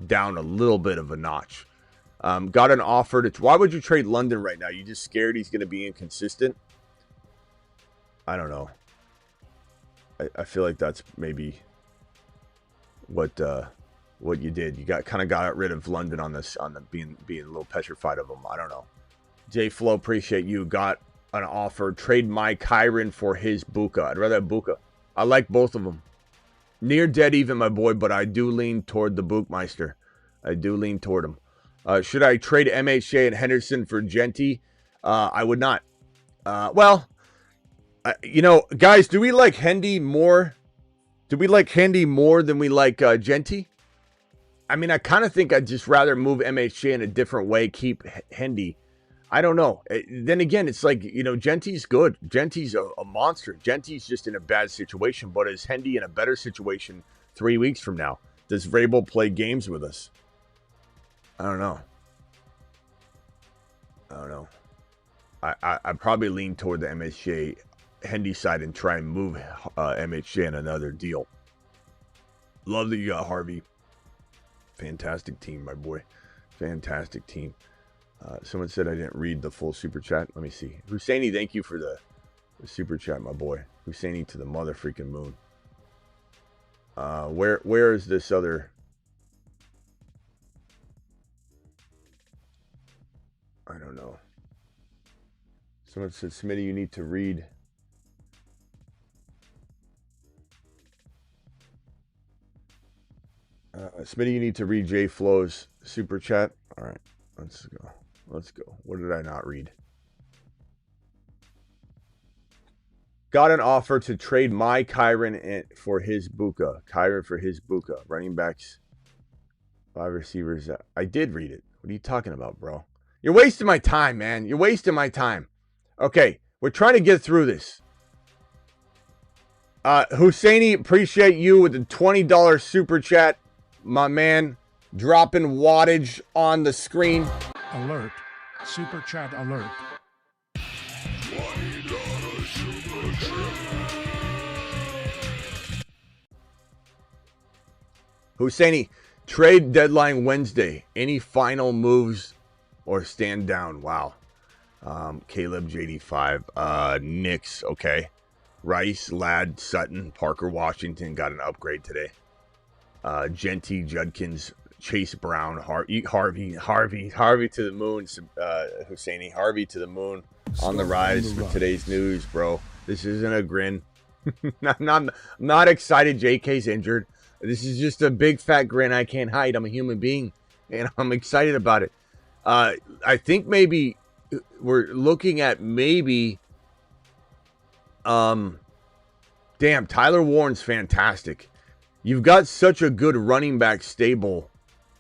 down a little bit of a notch. Got an offer to, why would you trade London right now? You just scared he's going to be inconsistent? I don't know. I feel like that's maybe what you did. You kind of got rid of London on the being a little petrified of him. I don't know. J Flo, appreciate you. Got an offer. Trade my Kyron for his Buka. I'd rather have Buka. I like both of them. Near dead even, my boy, but I do lean toward the Bookmeister. I do lean toward him. Should I trade MHJ and Henderson for Genty? I would not. Guys, do we like Hendy more? Do we like Hendy more than we like Genty? I mean, I kind of think I'd just rather move MHJ in a different way, keep Hendy. I don't know. Then again, it's like, Genty's good. Genty's a monster. Genty's just in a bad situation, but is Hendy in a better situation 3 weeks from now? Does Vrabel play games with us? I don't know. I'd probably lean toward the MHJ Hendy side and try and move MHJ in another deal. Love that you got Harvey. Fantastic team, my boy. Fantastic team. Someone said I didn't read the full super chat. Let me see. Husseini, thank you for the super chat, my boy. Husseini to the mother freaking moon. Where is this other? I don't know. Someone said, Smitty, you need to read. Smitty, you need to read J Flo's super chat. All right, let's go. What did I not read? Got an offer to trade my Kyron for his Buka. Kyron for his Buka. Running backs, 5 receivers. I did read it. What are you talking about, bro? You're wasting my time, man. You're wasting my time. Okay, we're trying to get through this. Husseini, appreciate you with the $20 super chat. My man, dropping wattage on the screen. Alert. Super chat alert. Husseini, trade deadline Wednesday. Any final moves or stand down? Wow. Caleb, JD5. Knicks, okay. Rice, Ladd, Sutton, Parker, Washington got an upgrade today. Genty, Judkins, Chase Brown, Harvey to the moon. Husseini, Harvey to the moon on the rise for today's news, bro. This isn't a grin. I'm not excited. JK's injured. This is just a big fat grin I can't hide. I'm a human being, and I'm excited about it. I think maybe we're looking at damn, Tyler Warren's fantastic. You've got such a good running back stable.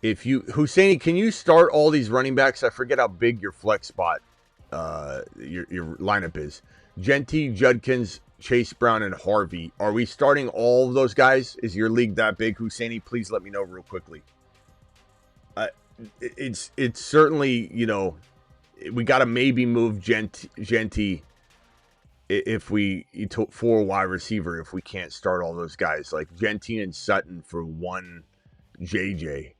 Husseini, can you start all these running backs? I forget how big your flex spot, your lineup is. Genty, Judkins, Chase Brown, and Harvey. Are we starting all of those guys? Is your league that big? Husseini, please let me know real quickly. It's certainly, we got to maybe move Genty if we for wide receiver, if we can't start all those guys like Genty and Sutton for one JJ.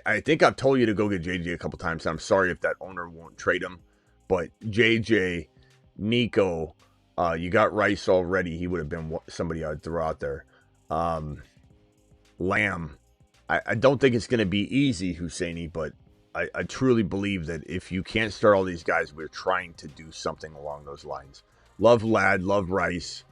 I think I've told you to go get JJ a couple times. I'm sorry if that owner won't trade him, But JJ, Nico, you got Rice already. He would have been somebody I'd throw out there. Lamb. I don't think it's going to be easy, Husseini, but I truly believe that if you can't start all these guys, we're trying to do something along those lines. Love Ladd, love Rice.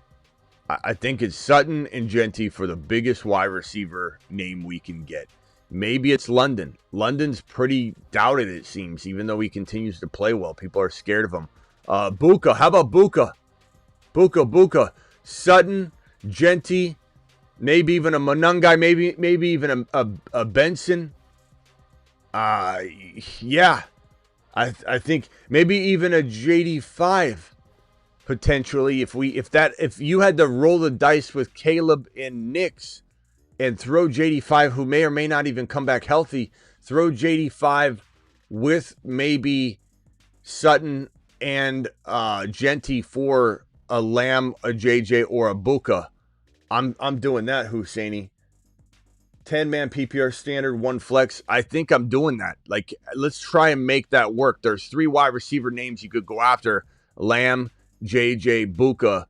I think it's Sutton and Genty for the biggest wide receiver name we can get. Maybe it's London. London's pretty doubted, it seems, even though he continues to play well. People are scared of him. Buka, how about Buka? Buka. Sutton, Genty, maybe even a Monungai, maybe even a Benson. Yeah. I think maybe even a JD5 potentially. If you had to roll the dice with Caleb and Nix and throw JD5, who may or may not even come back healthy, throw JD5 with maybe Sutton and Genty for a Lamb, a JJ, or a Buka. I'm doing that, Husseini. 10-man PPR standard, 1 flex. I think I'm doing that. Like, let's try and make that work. There's 3 wide receiver names you could go after. Lamb, JJ, Buka.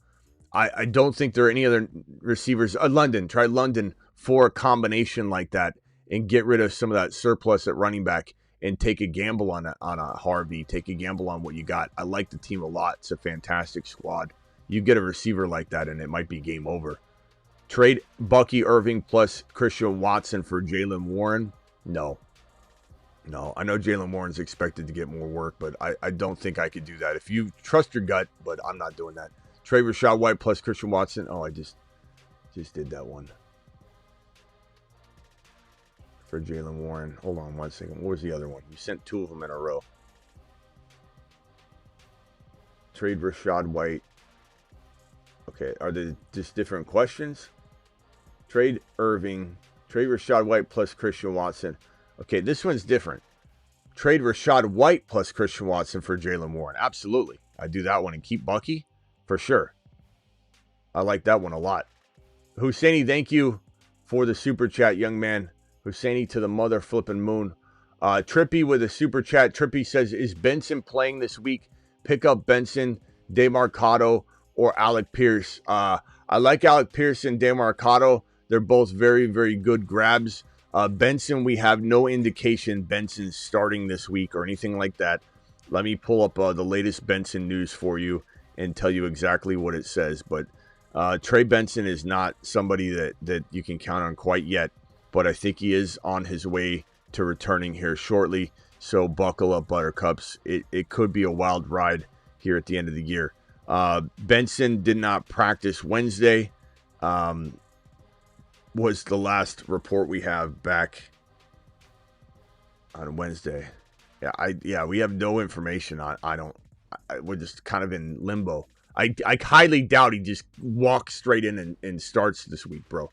I don't think there are any other receivers. London. Try London for a combination like that and get rid of some of that surplus at running back and take a gamble on a Harvey. Take a gamble on what you got. I like the team a lot. It's a fantastic squad. You get a receiver like that and it might be game over. Trade Bucky Irving plus Christian Watson for Jaylen Warren? No. I know Jaylen Warren's expected to get more work, but I don't think I could do that. If you trust your gut, but I'm not doing that. Trade Rashad White plus Christian Watson. Oh, I just did that one. For Jaylen Warren. Hold on 1 second. What was the other one? You sent 2 of them in a row. Trade Rashad White. Okay, are they just different questions? Trade Rashad White plus Christian Watson. Okay, this one's different. Trade Rashad White plus Christian Watson for Jaylen Warren. Absolutely. I'd do that one and keep Bucky for sure. I like that one a lot. Husseini, thank you for the super chat, young man. Husseini to the mother flipping moon. Trippy with a super chat. Trippy says, is Benson playing this week? Pick up Benson, DeMarcado, or Alec Pierce. I like Alec Pierce and DeMarcado. They're both very, very good grabs. Benson, we have no indication Benson's starting this week or anything like that. Let me pull up the latest Benson news for you and tell you exactly what it says. But Trey Benson is not somebody that you can count on quite yet. But I think he is on his way to returning here shortly. So buckle up, Buttercups. It could be a wild ride here at the end of the year. Benson did not practice Wednesday. Was the last report we have back on Wednesday. We have no information on. We're just kind of in limbo. I highly doubt he just walks straight in and starts this week, bro.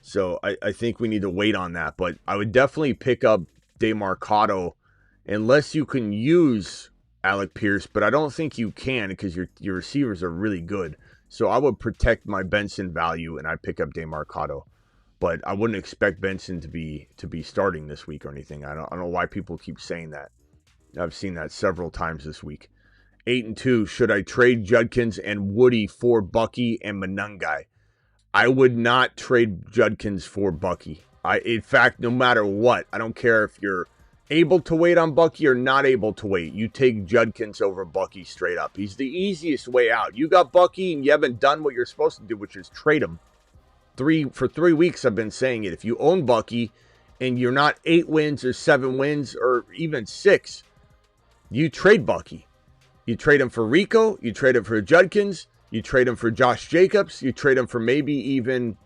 So I think we need to wait on that. But I would definitely pick up DeMarcado unless you can use Alec Pierce, but I don't think you can because your receivers are really good. So I would protect my Benson value and I'd pick up DeMarcado. But I wouldn't expect Benson to be starting this week or anything. I don't know why people keep saying that. I've seen that several times this week. 8-2. Should I trade Judkins and Woody for Bucky and Monungai? I would not trade Judkins for Bucky. In fact, no matter what, I don't care if you're able to wait on Bucky or not able to wait. You take Judkins over Bucky straight up. He's the easiest way out. You got Bucky and you haven't done what you're supposed to do, which is trade him. For 3 weeks, I've been saying it. If you own Bucky and you're not 8 wins or 7 wins or even 6, you trade Bucky. You trade him for Rico. You trade him for Judkins. You trade him for Josh Jacobs. You trade him for maybe even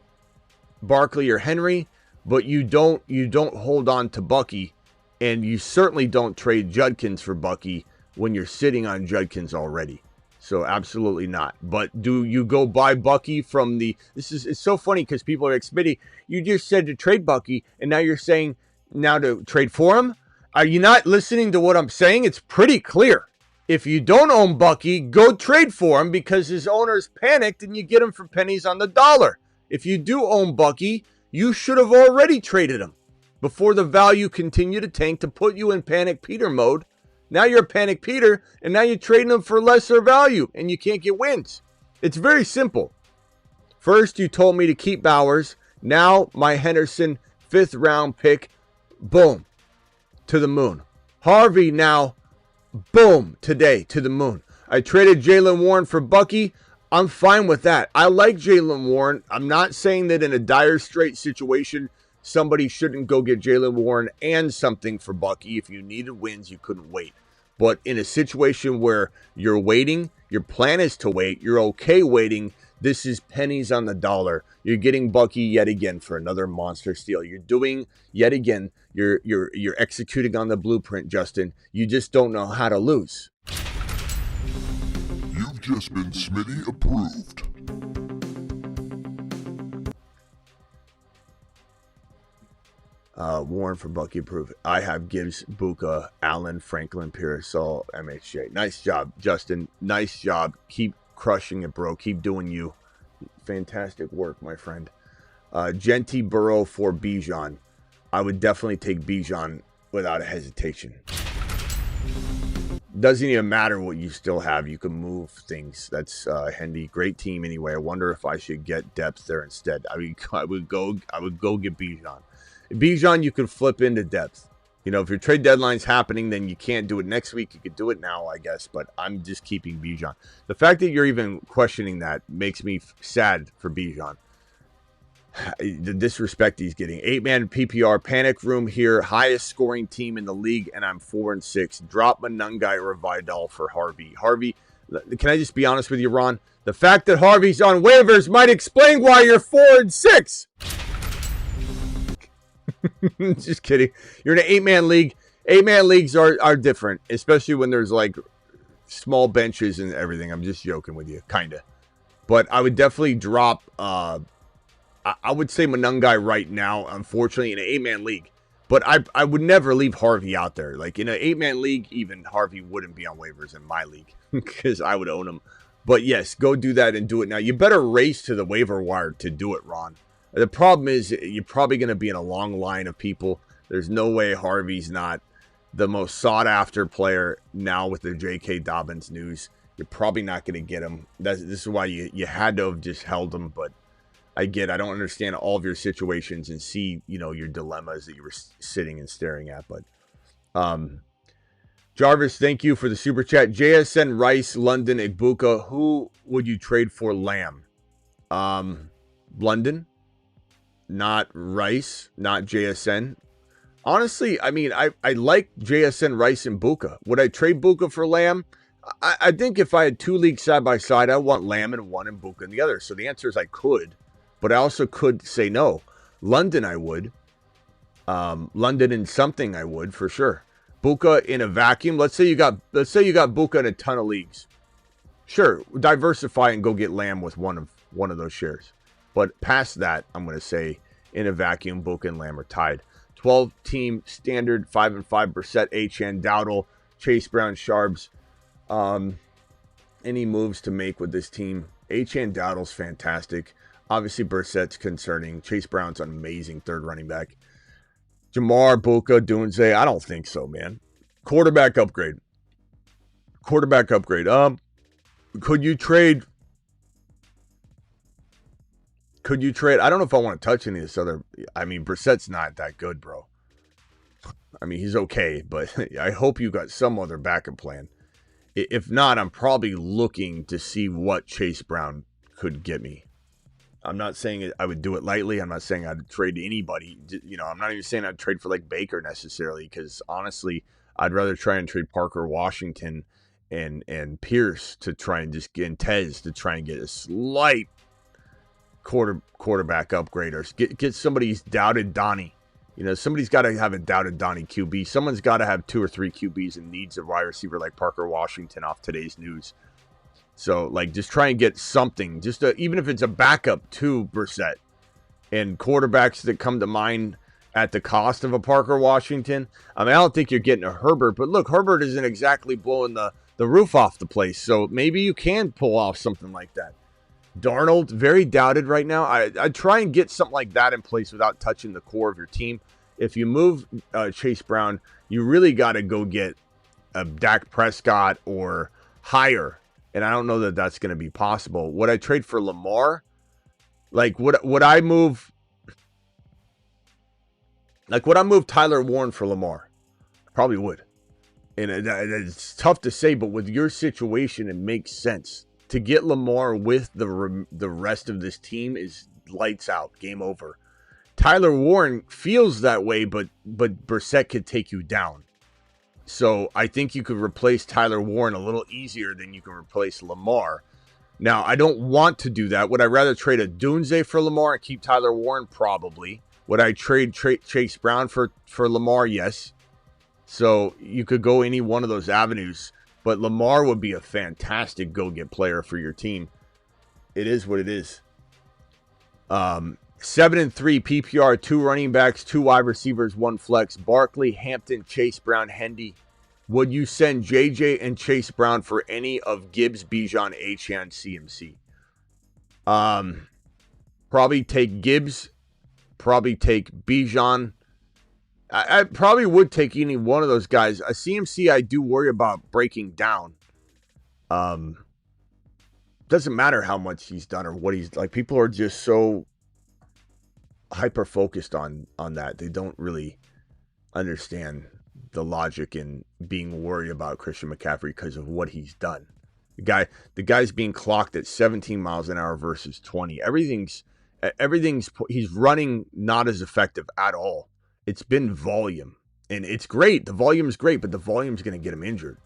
Barkley or Henry. But you don't hold on to Bucky. And you certainly don't trade Judkins for Bucky when you're sitting on Judkins already. So absolutely not. But do you go buy Bucky from the... It's so funny because people are like, Smitty, you just said to trade Bucky, and now you're saying now to trade for him? Are you not listening to what I'm saying? It's pretty clear. If you don't own Bucky, go trade for him because his owner's panicked and you get him for pennies on the dollar. If you do own Bucky, you should have already traded him before the value continued to tank to put you in panic Peter mode Now you're a panic Peter, and now you're trading them for lesser value, and you can't get wins. It's very simple. First, you told me to keep Bowers. Now, my Henderson 5th round pick, boom, to the moon. Harvey now, boom, today, to the moon. I traded Jaylen Warren for Bucky. I'm fine with that. I like Jaylen Warren. I'm not saying that in a dire straight situation, somebody shouldn't go get Jaylen Warren and something for Bucky. If you needed wins, you couldn't wait. But in a situation where you're waiting, your plan is to wait, you're okay waiting, this is pennies on the dollar. You're getting Bucky yet again for another monster steal. You're doing yet again, you're executing on the blueprint, Justin. You just don't know how to lose. You've just been Smitty approved. Warren for Bucky approved. I have Gibbs, Buka, Allen, Franklin, Pearsall, MHJ. Nice job, Justin. Nice job. Keep crushing it, bro. Keep doing you. Fantastic work, my friend. Genty, Burrow for Bijan. I would definitely take Bijan without a hesitation. Doesn't even matter what you still have. You can move things. That's Hendy. Great team anyway. I wonder if I should get depth there instead. I would go get Bijan. Bijan, you can flip into depth. You know, if your trade deadline's happening, then you can't do it next week. You could do it now, I guess, but I'm just keeping Bijan. The fact that you're even questioning that makes me sad for Bijan. The disrespect he's getting. 8-man PPR, panic room here, highest scoring team in the league, and I'm 4-6. Drop Manungai or Vidal for Harvey. Harvey, can I just be honest with you, Ron? The fact that Harvey's on waivers might explain why you're 4-6. Just kidding. You're in an 8-man league. 8-man leagues are different, especially when there's like small benches and everything. I'm just joking with you, kind of. But I would definitely drop, I would say Manungai right now, unfortunately, in an 8-man league. But I would never leave Harvey out there. Like in an 8-man league, even Harvey wouldn't be on waivers in my league because I would own him. But yes, go do that and do it now. You better race to the waiver wire to do it, Ron. The problem is you're probably going to be in a long line of people. There's no way Harvey's not the most sought-after player now with the J.K. Dobbins news. You're probably not going to get him. This is why you had to have just held him. But I don't understand all of your situations and see, you know, your dilemmas that you were sitting and staring at. But Jarvis, thank you for the super chat. JSN, Rice, London, Igbuka. Who would you trade for Lamb? London. Not Rice, not JSN. Honestly, I mean, I like JSN, Rice, and Buka. Would I trade Buka for Lamb? I think if I had 2 leagues side by side, I want Lamb in one and Buka in the other. So the answer is I could, but I also could say no. London, I would. London in something, I would for sure. Buka in a vacuum. Let's say you got Buka in a ton of leagues. Sure, diversify and go get Lamb with one of those shares. But past that, I'm going to say in a vacuum, Buka and Lamb are tied. 12-team standard, 5-5 Brissett, Achane, Dowdle, Chase Brown, Sharps. Any moves to make with this team? Achane, Dowdle's fantastic. Obviously, Brissett's concerning. Chase Brown's an amazing third running back. Jamar, Buka, Dunze, I don't think so, man. Quarterback upgrade. Could you trade? I don't know if I want to touch any of this other. I mean, Brissett's not that good, bro. I mean, he's okay, but I hope you got some other backup plan. If not, I'm probably looking to see what Chase Brown could get me. I'm not saying I would do it lightly. I'm not saying I'd trade to anybody. You know, I'm not even saying I'd trade for like Baker necessarily, because honestly, I'd rather try and trade Parker Washington and Pierce to try and just get Tez to try and get a slight quarterback upgrade, or get somebody's doubted Donnie. You know, somebody's got to have a doubted Donnie QB. Someone's got to have 2 or 3 QBs and needs a wide receiver like Parker Washington off today's news. So, like, just try and get something, even if it's a backup to Brissett. And quarterbacks that come to mind at the cost of a Parker Washington. I mean, I don't think you're getting a Herbert, but look, Herbert isn't exactly blowing the roof off the place. So maybe you can pull off something like that. Darnold, very doubted right now. I'd try and get something like that in place without touching the core of your team. If you move Chase Brown, you really got to go get a Dak Prescott or higher. And I don't know that that's going to be possible. Would I trade for Lamar? Like, would I move... Like, would I move Tyler Warren for Lamar? Probably would. And it's tough to say, but with your situation, it makes sense. To get Lamar with the rest of this team is lights out, game over. Tyler Warren feels that way, but Brissett could take you down. So I think you could replace Tyler Warren a little easier than you can replace Lamar. Now, I don't want to do that. Would I rather trade a Dunze for Lamar and keep Tyler Warren? Probably. Would I trade Chase Brown for Lamar? Yes. So you could go any one of those avenues, but Lamar would be a fantastic go-get player for your team. It is what it is. 7-3 PPR, 2 running backs, 2 wide receivers, 1 flex. Barkley, Hampton, Chase Brown, Hendy. Would you send JJ and Chase Brown for any of Gibbs, Bijan, Achane, CMC? Probably take Gibbs. Probably take Bijan. I probably would take any one of those guys. A CMC I do worry about breaking down. Doesn't matter how much he's done or what he's like. People are just so hyper focused on that. They don't really understand the logic in being worried about Christian McCaffrey because of what he's done. The guy's being clocked at 17 miles an hour versus 20. Everything's he's running not as effective at all. It's been volume, and it's great. The volume is great, but the volume's going to get him injured.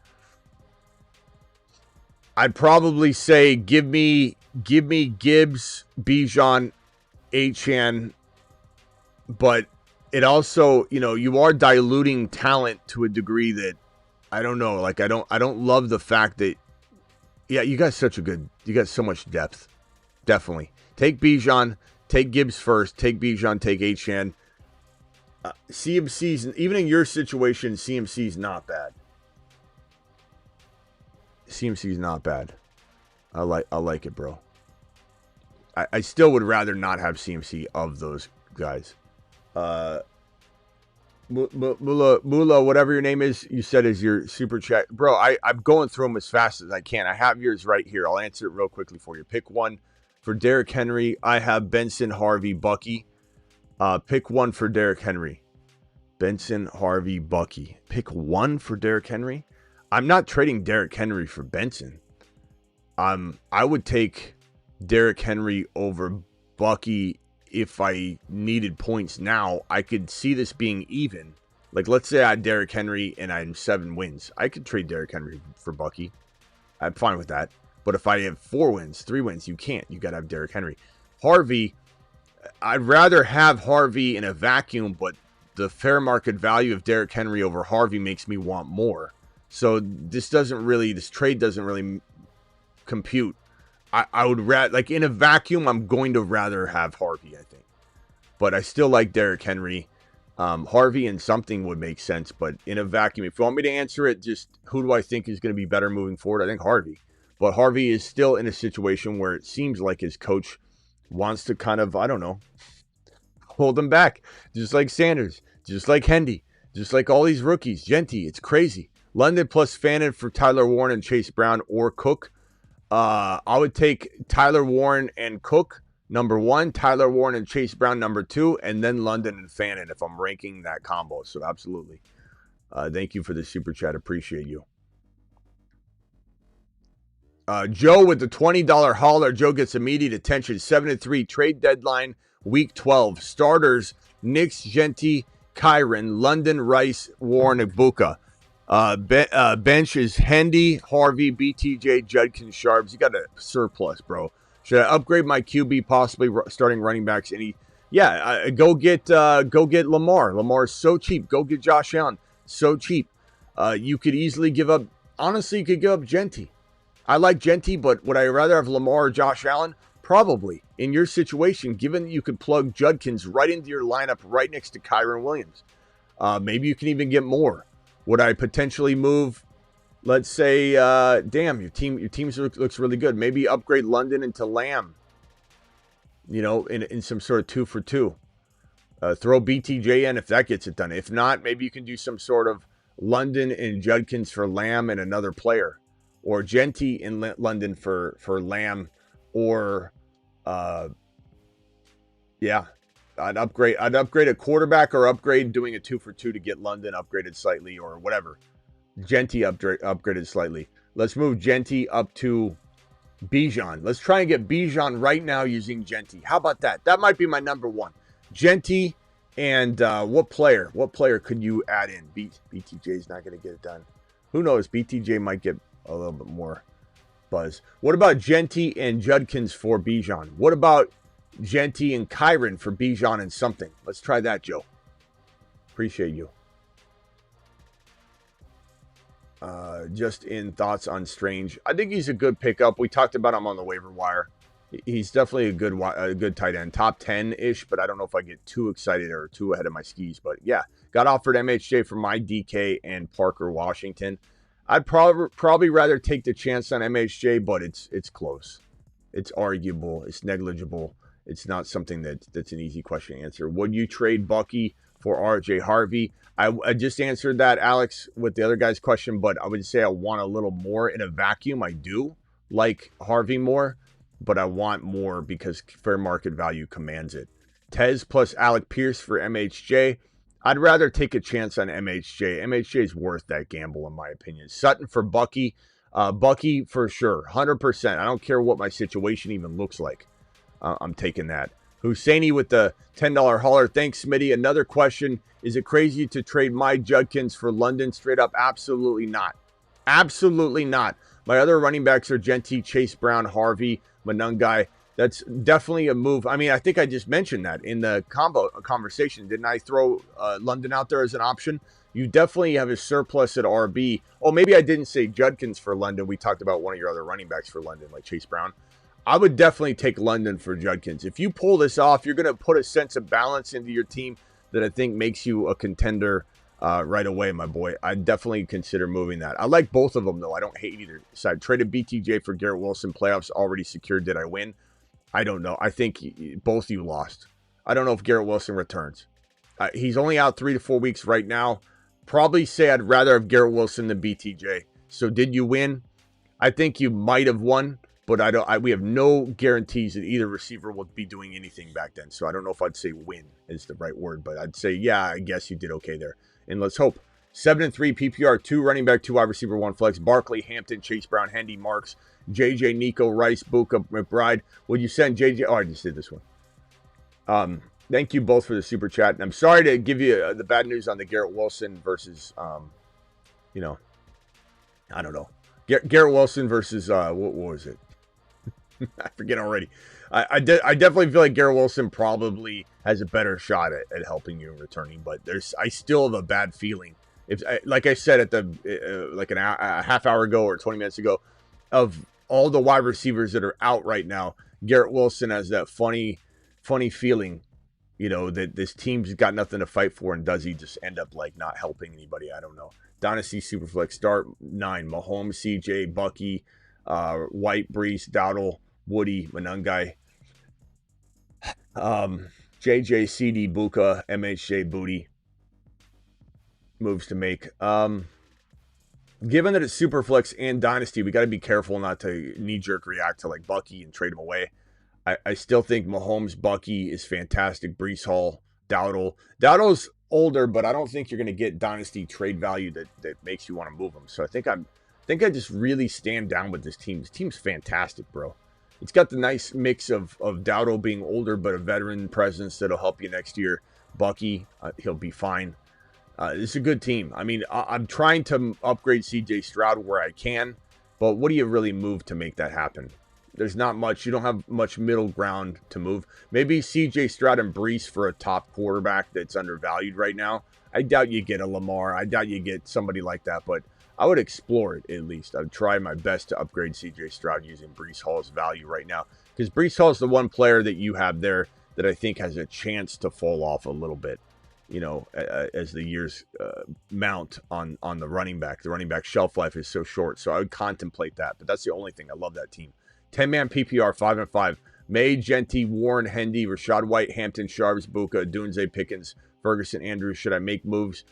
I'd probably say give me Gibbs, Bijan, Achane, but it also, you are diluting talent to a degree that I don't know. Like I don't love the fact that you got so much depth. Definitely. Take Bijan, take Gibbs first, take Bijan, take Achane. CMC's, even in your situation, CMC's not bad. CMC's not bad. I like it, bro. I still would rather not have CMC of those guys. Mula, whatever your name is, you said is your super chat. Bro, I'm going through them as fast as I can. I have yours right here. I'll answer it real quickly for you. Pick one. For Derrick Henry, I have Benson, Harvey, Bucky. Pick one for Derrick Henry. Benson, Harvey, Bucky. Pick one for Derrick Henry. I'm not trading Derrick Henry for Benson. I would take Derrick Henry over Bucky if I needed points now. I could see this being even. Like, let's say I had Derrick Henry and I'm 7 wins. I could trade Derrick Henry for Bucky. I'm fine with that. But if I have 4 wins, 3 wins, you can't. You got to have Derrick Henry. Harvey, I'd rather have Harvey in a vacuum, but the fair market value of Derrick Henry over Harvey makes me want more. So this trade doesn't really compute. I would rather, like in a vacuum, I'm going to rather have Harvey, I think. But I still like Derrick Henry. Harvey and something would make sense, but in a vacuum, if you want me to answer it, just who do I think is going to be better moving forward? I think Harvey. But Harvey is still in a situation where it seems like his coach wants to kind of, I don't know, hold him back. Just like Sanders, just like Hendy, just like all these rookies. Genty, it's crazy. London plus Fannin for Tyler Warren and Chase Brown or Cook. I would take Tyler Warren and Cook, number 1, Tyler Warren and Chase Brown, number 2, and then London and Fannin if I'm ranking that combo. So absolutely. Thank you for the super chat. Appreciate you. Joe with the $20 hauler. Joe gets immediate attention. 7-3 trade deadline, week 12. Starters, Knicks, Genty, Kyron, London, Rice, Warren, Ibuka. Bench is Hendy, Harvey, BTJ, Judkins, Sharps. You got a surplus, bro. Should I upgrade my QB, possibly starting running backs? Go get Lamar. Lamar's so cheap. Go get Josh Allen. So cheap. You could easily give up. Honestly, you could give up Genty. I like Genty, but would I rather have Lamar or Josh Allen? Probably. In your situation, given that you could plug Judkins right into your lineup right next to Kyron Williams. Maybe you can even get more. Would I potentially move, let's say, your team looks really good. Maybe upgrade London into Lamb, in some sort of 2 for 2. Throw BTJ in if that gets it done. If not, maybe you can do some sort of London and Judkins for Lamb and another player, or Genty in London for Lamb, or yeah, I'd upgrade a quarterback, or upgrade doing a 2-for-2 to get London upgraded slightly, or whatever. Genty upgraded slightly. Let's move Genty up to Bijan. Let's try and get Bijan right now using Genty. How about that? That might be my number one. Genty and what player? What player could you add in? BTJ's not going to get it done. Who knows? BTJ might get a little bit more buzz. What about Genty and Judkins for Bijan? What about Genty and Kyron for Bijan and something? Let's try that, Joe. Appreciate you. Just in thoughts on Strange. I think he's a good pickup. We talked about him on the waiver wire. He's definitely a good tight end. Top 10-ish, but I don't know if I get too excited or too ahead of my skis. But yeah, got offered MHJ for my DK and Parker Washington. I'd probably rather take the chance on MHJ, but it's close. It's arguable. It's negligible. It's not something that's an easy question to answer. Would you trade Bucky for RJ Harvey? I just answered that, Alex, with the other guy's question, but I would say I want a little more in a vacuum. I do like Harvey more, but I want more because fair market value commands it. Tez plus Alec Pierce for MHJ. I'd rather take a chance on MHJ. MHJ is worth that gamble, in my opinion. Sutton for Bucky. Bucky for sure, 100%. I don't care what my situation even looks like. I'm taking that. Husseini with the $10 hauler. Thanks, Smitty. Another question. Is it crazy to trade my Judkins for London straight up? Absolutely not. Absolutely not. My other running backs are Genty, Chase Brown, Harvey, Manungai. That's definitely a move. I mean, I think I just mentioned that in the conversation. Didn't I throw London out there as an option? You definitely have a surplus at RB. Oh, maybe I didn't say Judkins for London. We talked about one of your other running backs for London, like Chase Brown. I would definitely take London for Judkins. If you pull this off, you're going to put a sense of balance into your team that I think makes you a contender right away, my boy. I'd definitely consider moving that. I like both of them, though. I don't hate either side. Traded BTJ for Garrett Wilson. Playoffs already secured. Did I win? I don't know. I think both you lost. I don't know if Garrett Wilson returns. He's only out 3 to 4 weeks right now. Probably say I'd rather have Garrett Wilson than BTJ. So did you win? I think you might have won. But we have no guarantees that either receiver will be doing anything back then. So I don't know if I'd say win is the right word, but I'd say, yeah, I guess you did okay there. And let's hope. 7-3 PPR, 2 running back, 2 wide receiver, 1 flex. Barkley, Hampton, Chase Brown, Hendy, Marks, JJ, Nico, Rice, Buka, McBride. Would you send JJ? Oh, I just did this one. Thank you both for the super chat. And I'm sorry to give you the bad news on the Garrett Wilson versus, I don't know. Garrett Wilson versus, what was it? I forget already. I definitely feel like Garrett Wilson probably has a better shot at helping you in returning, but I still have a bad feeling. If like I said at a half hour ago or 20 minutes ago, of all the wide receivers that are out right now, Garrett Wilson has that funny feeling, that this team's got nothing to fight for, and does he just end up like not helping anybody? I don't know. Dynasty Superflex start 9: Mahomes, CJ, Bucky, White, Brees, Dowdle, Woody, Manungai, JJ, CD, Buka, MHJ, Booty. Moves to make. Given that it's Superflex and Dynasty, we got to be careful not to knee-jerk react to like Bucky and trade him away. I still think Mahomes, Bucky is fantastic. Brees Hall, Dowdle. Dowdle's older, but I don't think you're going to get Dynasty trade value that makes you want to move him. So I think I just really stand down with this team. This team's fantastic, bro. It's got the nice mix of Dowdle being older, but a veteran presence that'll help you next year. Bucky, he'll be fine. It's a good team. I mean, I'm trying to upgrade CJ Stroud where I can, but what do you really move to make that happen? There's not much. You don't have much middle ground to move. Maybe CJ Stroud and Brees for a top quarterback that's undervalued right now. I doubt you get a Lamar. I doubt you get somebody like that, but I would explore it at least. I'd try my best to upgrade CJ Stroud using Brees Hall's value right now, because Brees Hall is the one player that you have there that I think has a chance to fall off a little bit, as the years mount on the running back. The running back shelf life is so short, so I would contemplate that. But that's the only thing. I love that team. 10-man PPR, 5-5. May, Genty, Warren, Hendy, Rashad White, Hampton, Sharps, Buka, Dunze, Pickens, Ferguson, Andrews. Should I make moves?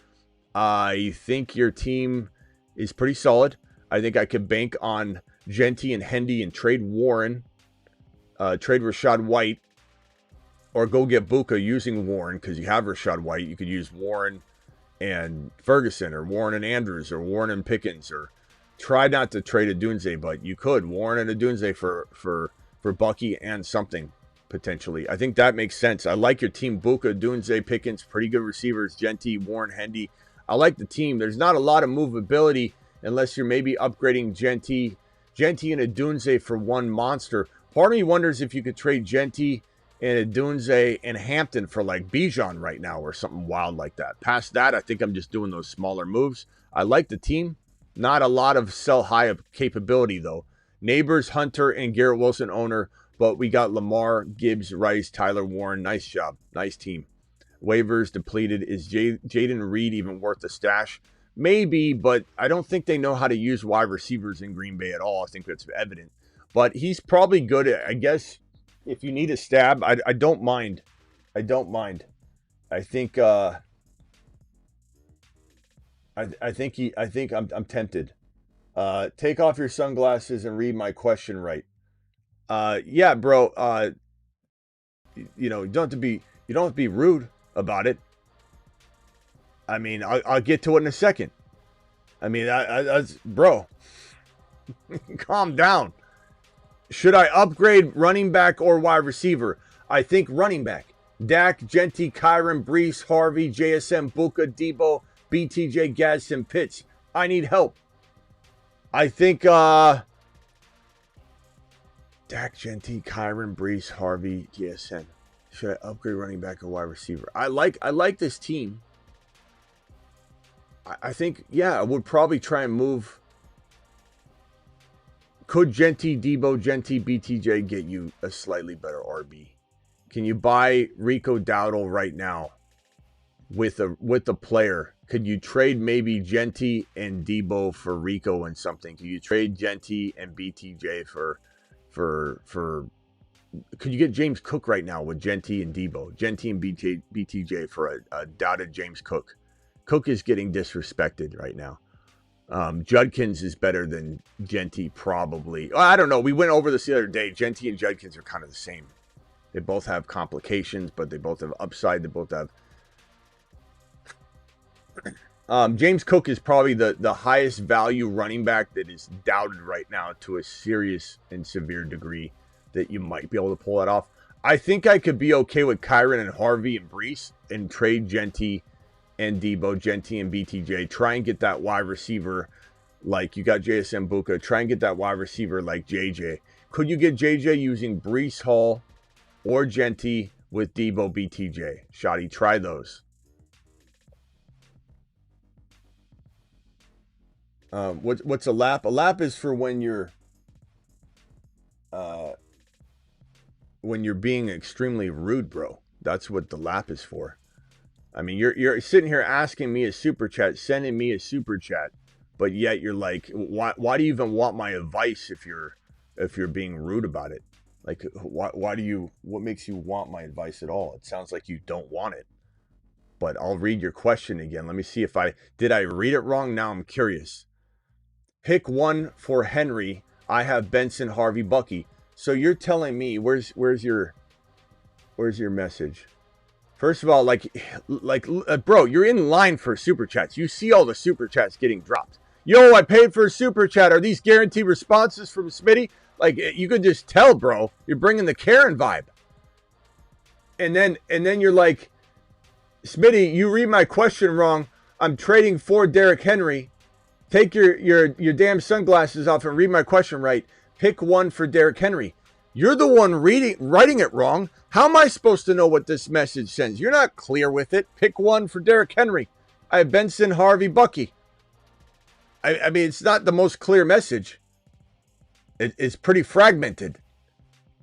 I think your team is pretty solid. I think I could bank on Genty and Hendy and trade Warren, trade Rashad White, or go get Buka using Warren because you have Rashad White. You could use Warren and Ferguson, or Warren and Andrews, or Warren and Pickens, or try not to trade Adunze, but you could Warren and Adunze for Bucky and something potentially. I think that makes sense. I like your team. Buka, Adunze, Pickens, pretty good receivers. Genty, Warren, Hendy. I like the team. There's not a lot of movability unless you're maybe upgrading Genty and Adunze for one monster. Part of me wonders if you could trade Genty and Adunze and Hampton for like Bijan right now or something wild like that. Past that, I think I'm just doing those smaller moves. I like the team. Not a lot of sell high capability though. Neighbors, Hunter, and Garrett Wilson owner, but we got Lamar, Gibbs, Rice, Tyler Warren. Nice job. Nice team. Waivers depleted. Is Jaden Reed even worth the stash? Maybe, but I don't think they know how to use wide receivers in Green Bay at all. I think that's evident. But he's probably good at, I guess, if you need a stab, I don't mind. I don't mind. I think I'm tempted. Take off your sunglasses and read my question right. Yeah, bro. You don't have to be rude about it. I mean, I'll get to it in a second. I mean, bro, calm down. Should I upgrade running back or wide receiver? I think running back. Dak, Genty, Kyron, Brees, Harvey, JSM, Buka, Debo, BTJ, Gadsden, Pitts. I need help. I think Dak, Genty, Kyron, Brees, Harvey, JSM. Should I upgrade running back or wide receiver? I like this team. I think, yeah, I would probably try and move. Could Genty, Debo, Genty, BTJ get you a slightly better RB? Can you buy Rico Dowdle right now with a player? Could you trade maybe Genty and Debo for Rico and something? Could you trade Genty and BTJ for could you get James Cook right now with Genty and Debo? Genty and BTJ for a doubted James Cook. Cook is getting disrespected right now. Judkins is better than Genty, probably. I don't know. We went over this the other day. Genty and Judkins are kind of the same. They both have complications, but they both have upside. They both have... James Cook is probably the highest value running back that is doubted right now to a serious and severe degree that you might be able to pull that off. I think I could be okay with Kyron and Harvey and Brees and trade Genty and Debo, Genty and BTJ. Try and get that wide receiver like you got JSM Buka. Try and get that wide receiver like JJ. Could you get JJ using Brees Hall or Genty with Debo, BTJ? Shoddy, try those. What's a lap? A lap is for when you're being extremely rude, bro. That's what the lap is for. I mean, you're sitting here asking me a super chat, sending me a super chat, but yet you're like, why do you even want my advice if you're being rude about it? Like, what makes you want my advice at all? It sounds like you don't want it. But I'll read your question again. Let me see if did I read it wrong? Now I'm curious. Pick one for Henry. I have Benson, Harvey, Bucky. So you're telling me, where's your message? First of all, bro, you're in line for super chats. You see all the super chats getting dropped. Yo, I paid for a super chat. Are these guaranteed responses from Smitty? Like, you could just tell, bro. You're bringing the Karen vibe. And then you're like, Smitty, you read my question wrong. I'm trading for Derrick Henry. Take your damn sunglasses off and read my question right. Pick one for Derrick Henry. You're the one writing it wrong. How am I supposed to know what this message sends? You're not clear with it. Pick one for Derrick Henry. I have Benson, Harvey, Bucky. I mean, it's not the most clear message. It's pretty fragmented.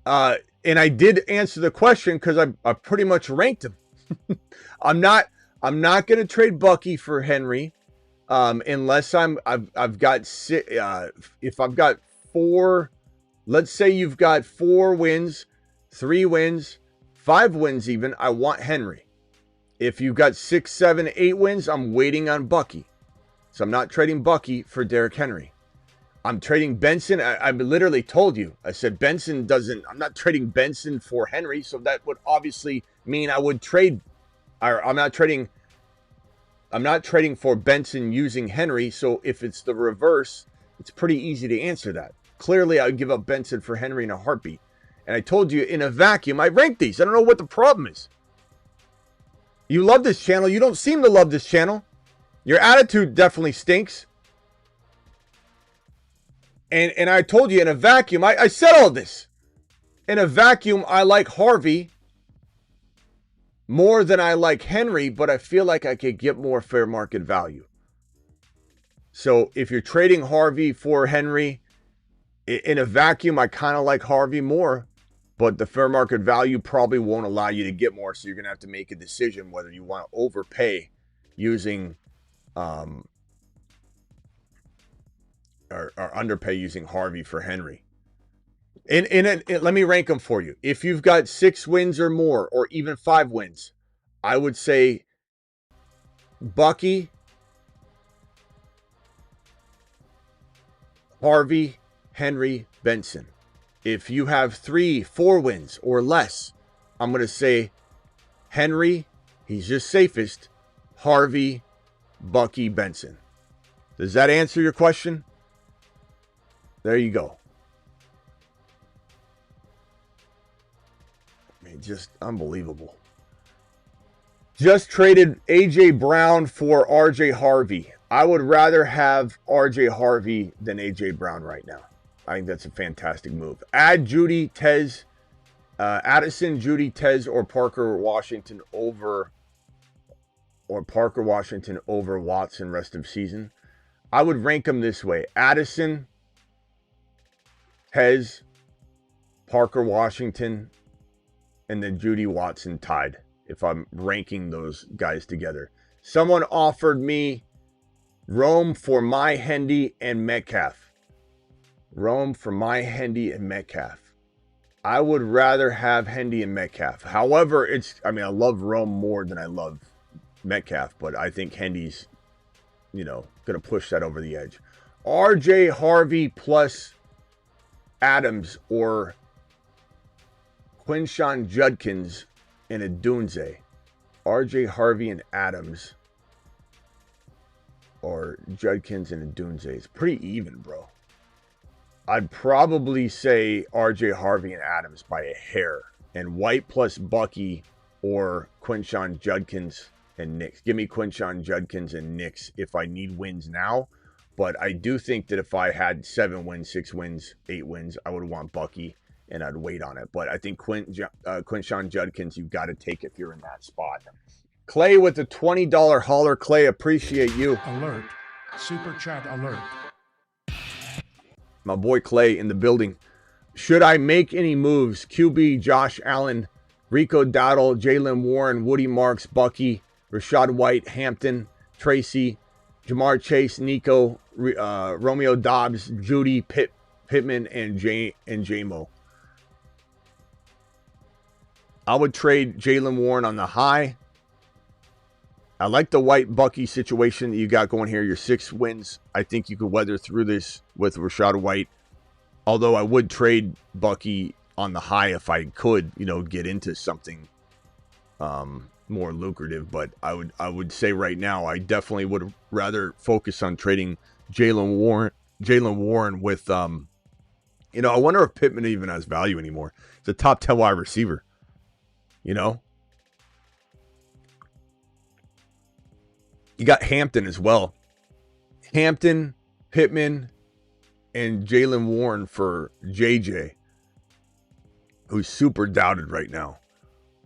And I did answer the question because I pretty much ranked him. I'm not going to trade Bucky for Henry unless I've got if I've got four. Let's say you've got 4 wins, 3 wins, 5 wins even. I want Henry. If you've got 6, 7, 8 wins, I'm waiting on Bucky. So I'm not trading Bucky for Derrick Henry. I'm trading Benson. I literally told you. I said Benson doesn't. I'm not trading Benson for Henry. So that would obviously mean I would trade. Or I'm not trading for Benson using Henry. So if it's the reverse, it's pretty easy to answer that. Clearly, I would give up Benson for Henry in a heartbeat. And I told you in a vacuum, I ranked these. I don't know what the problem is. You love this channel. You don't seem to love this channel. Your attitude definitely stinks. And I told you in a vacuum, I said all this. In a vacuum, I like Harvey more than I like Henry, but I feel like I could get more fair market value. So if you're trading Harvey for Henry, in a vacuum, I kind of like Harvey more, but the fair market value probably won't allow you to get more. So you're going to have to make a decision whether you want to overpay using or underpay using Harvey for Henry. Let me rank them for you. If you've got 6 wins or more, or even 5 wins, I would say Bucky, Harvey, Henry, Benson. If you have 3, 4 wins or less, I'm going to say Henry, he's just safest, Harvey, Bucky, Benson. Does that answer your question? There you go. I mean, just unbelievable. Just traded A.J. Brown for R.J. Harvey. I would rather have R.J. Harvey than A.J. Brown right now. I think that's a fantastic move. Add Judy, Tez, Addison, Judy, Tez, or Parker Washington over Watson rest of season. I would rank them this way: Addison, Tez, Parker Washington, and then Judy, Watson tied, if I'm ranking those guys together. Someone offered me Rome for my Hendy and Metcalf. Rome for my Hendy and Metcalf. I would rather have Hendy and Metcalf. However, I love Rome more than I love Metcalf, but I think Hendy's, going to push that over the edge. RJ Harvey plus Adams or Quinshawn Judkins in a Dunze. RJ Harvey and Adams or Judkins in a Dunze. It's pretty even, bro. I'd probably say RJ Harvey and Adams by a hair. And White plus Bucky or Quinshawn Judkins and Knicks. Give me Quinshawn Judkins and Knicks if I need wins now. But I do think that if I had 7 wins, 6 wins, 8 wins, I would want Bucky and I'd wait on it. But I think Quinshawn Judkins, you've got to take if you're in that spot. Clay with the $20 hauler. Clay, appreciate you. Alert. Super chat alert. My boy Clay in the building. Should I make any moves? QB, Josh Allen, Rico Dowdle, Jalen Warren, Woody Marks, Bucky, Rashad White, Hampton, Tracy, Jamar Chase, Nico, Romeo Dobbs, Judy, Pittman, and J-Mo. I would trade Jalen Warren on the high. I like the White Bucky situation that you got going here. Your 6 wins. I think you could weather through this with Rashad White. Although I would trade Bucky on the high if I could, get into something more lucrative. But I would say right now, I definitely would rather focus on trading Jalen Warren with, I wonder if Pittman even has value anymore. It's a top 10 wide receiver, You got Hampton as well. Hampton, Pittman, and Jalen Warren for JJ, who's super doubted right now.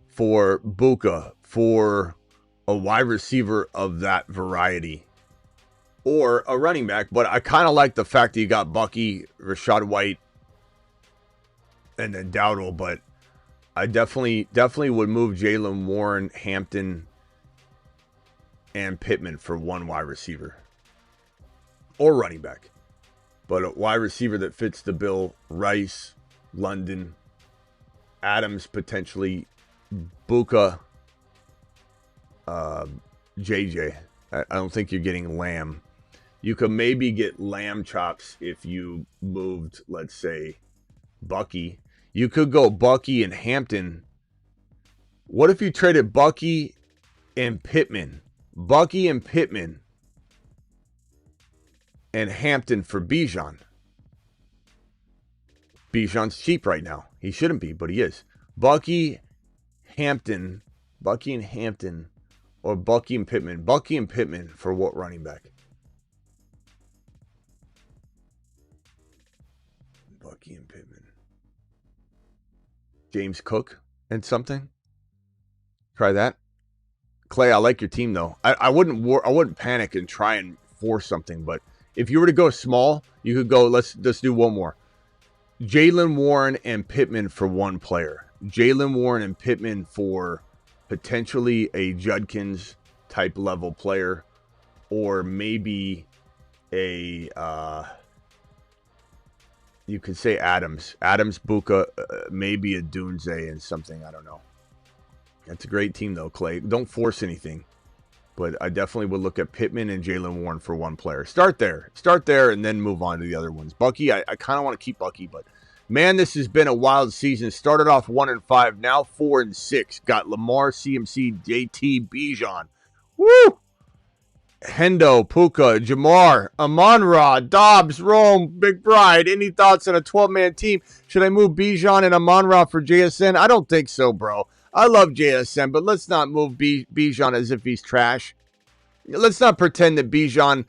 For Buka, for a wide receiver of that variety. Or a running back. But I kind of like the fact that you got Bucky, Rashad White, and then Dowdle. But I definitely would move Jalen Warren, Hampton, and Pittman for one wide receiver or running back, but a wide receiver that fits the bill: Rice, London, Adams, potentially Buka, JJ. I don't think you're getting Lamb. You could maybe get lamb chops if you moved, let's say, Bucky. You could go Bucky and Hampton. What if you traded Bucky and Pittman? Bucky and Pittman and Hampton for Bijan. Bijan's cheap right now. He shouldn't be, but he is. Bucky and Hampton, or Bucky and Pittman. Bucky and Pittman for what running back? Bucky and Pittman. James Cook and something. Try that. Clay, I like your team though. I wouldn't panic and try and force something, but if you were to go small, you could go. Let's do one more. Jaylen Warren and Pittman for one player. Jaylen Warren and Pittman for potentially a Judkins type level player, or maybe a you could say Adams, Buka, maybe a Dunze and something. I don't know. That's a great team though, Clay. Don't force anything, but I definitely would look at Pittman and Jaylen Warren for one player. Start there, and then move on to the other ones. Bucky, I kind of want to keep Bucky, but man, this has been a wild season. Started off 1-5, now 4-6. Got Lamar, CMC, JT, Bijan. Woo! Hendo, Puka, Jamar, Amon-Ra, Dobbs, Rome, Big Bride. Any thoughts on a 12-man team? Should I move Bijan and Amon-Ra for JSN? I don't think so, bro. I love JSN, but let's not move Bijan as if he's trash. Let's not pretend that Bijan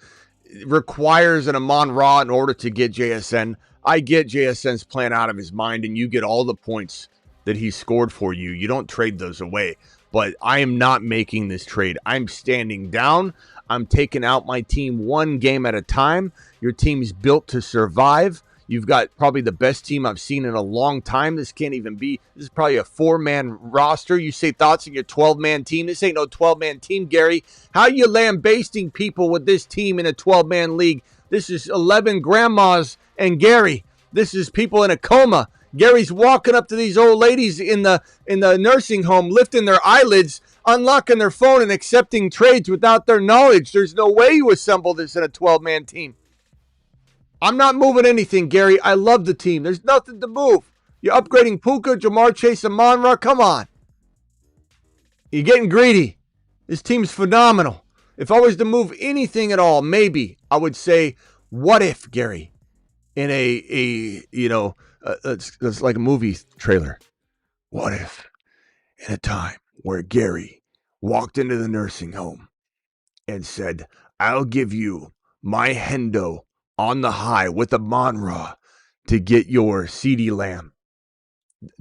requires an Amon-Ra in order to get JSN. I get JSN's playing out of his mind, and you get all the points that he scored for you. You don't trade those away. But I am not making this trade. I'm standing down. I'm taking out my team one game at a time. Your team's built to survive. You've got probably the best team I've seen in a long time. This can't even be. This is probably a 4-man roster. You say thoughts on your 12-man team. This ain't no 12-man team, Gary. How you lambasting people with this team in a 12-man league? This is 11 grandmas and Gary. This is people in a coma. Gary's walking up to these old ladies in the nursing home, lifting their eyelids, unlocking their phone, and accepting trades without their knowledge. There's no way you assemble this in a 12-man team. I'm not moving anything, Gary. I love the team. There's nothing to move. You're upgrading Puka, Jamar Chase, and Amon-Ra. Come on. You're getting greedy. This team's phenomenal. If I was to move anything at all, maybe I would say, what if, Gary, in it's like a movie trailer. What if in a time where Gary walked into the nursing home and said, I'll give you my Hendo on the high with Amon-Ra to get your CD Lamb.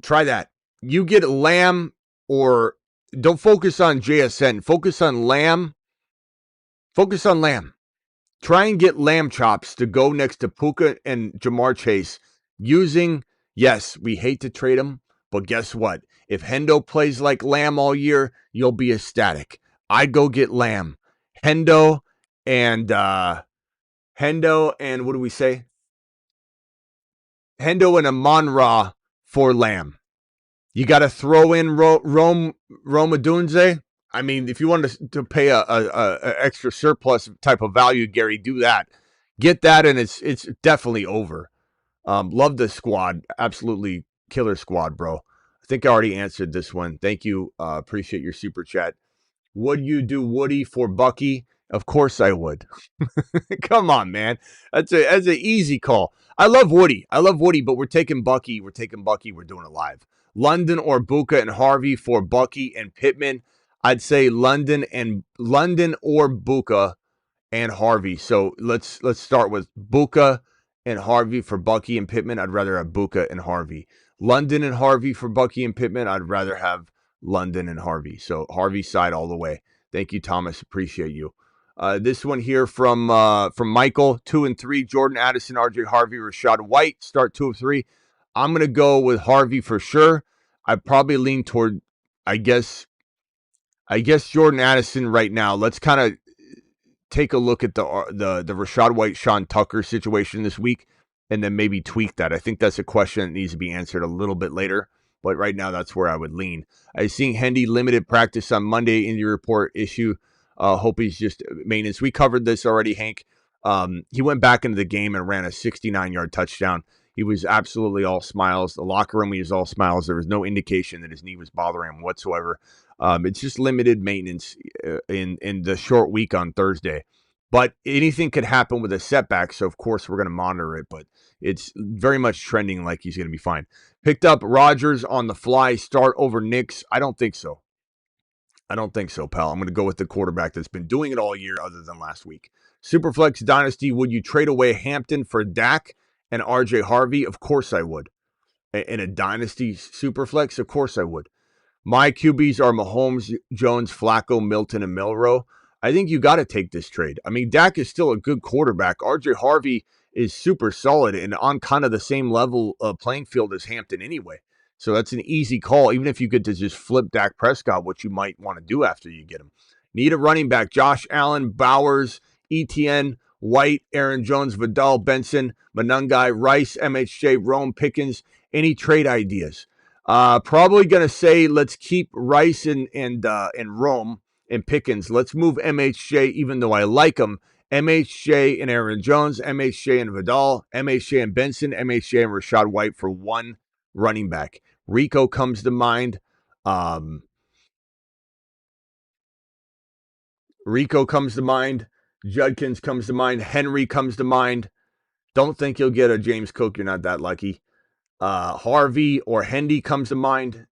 Try that. You get Lamb, or don't focus on JSN. Focus on Lamb. Focus on Lamb. Try and get lamb chops to go next to Puka and Jamar Chase using, yes, we hate to trade them, but guess what? If Hendo plays like Lamb all year, you'll be ecstatic. I'd go get Lamb. Hendo and what do we say? Hendo and Amon-Ra for Lamb. You got to throw in Rome Odunze. I mean, if you wanted to pay a extra surplus type of value, Gary, do that. Get that, and it's definitely over. Love the squad. Absolutely killer squad, bro. I think I already answered this one. Thank you. Appreciate your super chat. Would you do Woody for Bucky? Of course I would. Come on, man. That's an easy call. I love Woody, but we're taking Bucky. We're doing it live. London or Buka and Harvey for Bucky and Pittman. I'd say London or Buka and Harvey. So let's start with Buka and Harvey for Bucky and Pittman. I'd rather have Buka and Harvey. London and Harvey for Bucky and Pittman. I'd rather have London and Harvey. So Harvey side all the way. Thank you, Thomas. Appreciate you. This one here from Michael, 2 and 3. Jordan Addison, RJ Harvey, Rashad White. Start 2 of 3. I'm gonna go with Harvey for sure. I probably lean toward, I guess Jordan Addison right now. Let's kind of take a look at the Rashad White, Sean Tucker situation this week, and then maybe tweak that. I think that's a question that needs to be answered a little bit later. but right now that's where I would lean. I seeing Hendy limited practice on Monday. Injury report issue. Hope he's just maintenance. We covered this already, Hank. He went back into the game and ran a 69-yard touchdown. He was absolutely all smiles. The locker room, he was all smiles. There was no indication that his knee was bothering him whatsoever. It's just limited maintenance in the short week on Thursday. But anything could happen with a setback, so of course we're going to monitor it. But it's very much trending like he's going to be fine. Picked up Rodgers on the fly, start over Nicks. I don't think so. I don't think so, pal. I'm going to go with the quarterback that's been doing it all year other than last week. Superflex Dynasty, would you trade away Hampton for Dak and RJ Harvey? Of course I would. In a Dynasty Superflex? Of course I would. My QBs are Mahomes, Jones, Flacco, Milton, and Milrow. I think you got to take this trade. I mean, Dak is still a good quarterback. RJ Harvey is super solid and on kind of the same level of playing field as Hampton anyway. So that's an easy call, even if you get to just flip Dak Prescott, which you might want to do after you get him. Need a running back. Josh Allen, Bowers, ETN, White, Aaron Jones, Vidal, Benson, Monangai, Rice, MHJ, Rome, Pickens. Any trade ideas? Probably going to say let's keep Rice and Rome and Pickens. Let's move MHJ, even though I like him. MHJ and Aaron Jones, MHJ and Vidal, MHJ and Benson, MHJ and Rashad White for one running back. Rico comes to mind. Rico comes to mind. Judkins comes to mind. Henry comes to mind. Don't think you'll get a James Cook. You're not that lucky. Harvey or Hendy comes to mind.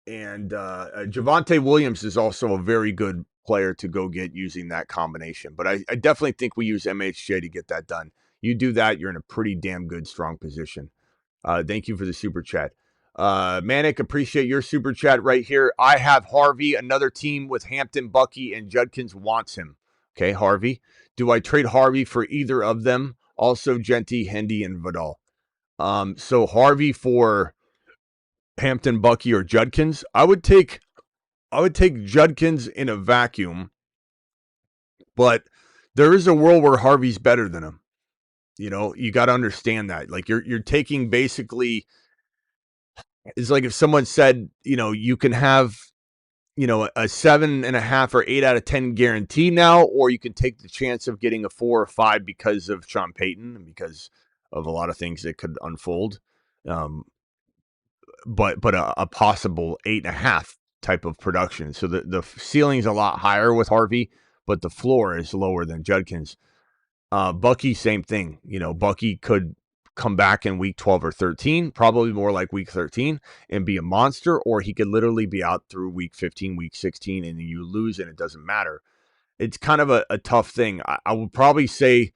And Javonte Williams is also a very good player to go get using that combination. But I definitely think we use MHJ to get that done. You do that, you're in a pretty damn good, strong position. Thank you for the super chat. Manic, appreciate your super chat right here. I have Harvey, another team with Hampton, Bucky, and Judkins wants him. Okay, Harvey. Do I trade Harvey for either of them? Also, Genty, Hendy, and Vidal. So Harvey for Hampton, Bucky, or Judkins. I would take Judkins in a vacuum, but there is a world where Harvey's better than him. You know, you got to understand that. Like you're taking basically, it's like if someone said, you know, you can have, you know, a 7.5 or 8 out of 10 guarantee now, or you can take the chance of getting a 4 or 5 because of Sean Payton and because of a lot of things that could unfold. But a possible 8.5 type of production. So the ceiling's a lot higher with Harvey, but the floor is lower than Judkins. Bucky, same thing. You know, Bucky could come back in week 12 or 13, probably more like week 13, and be a monster, or he could literally be out through week 15, week 16, and you lose and it doesn't matter. It's kind of a tough thing. I would probably say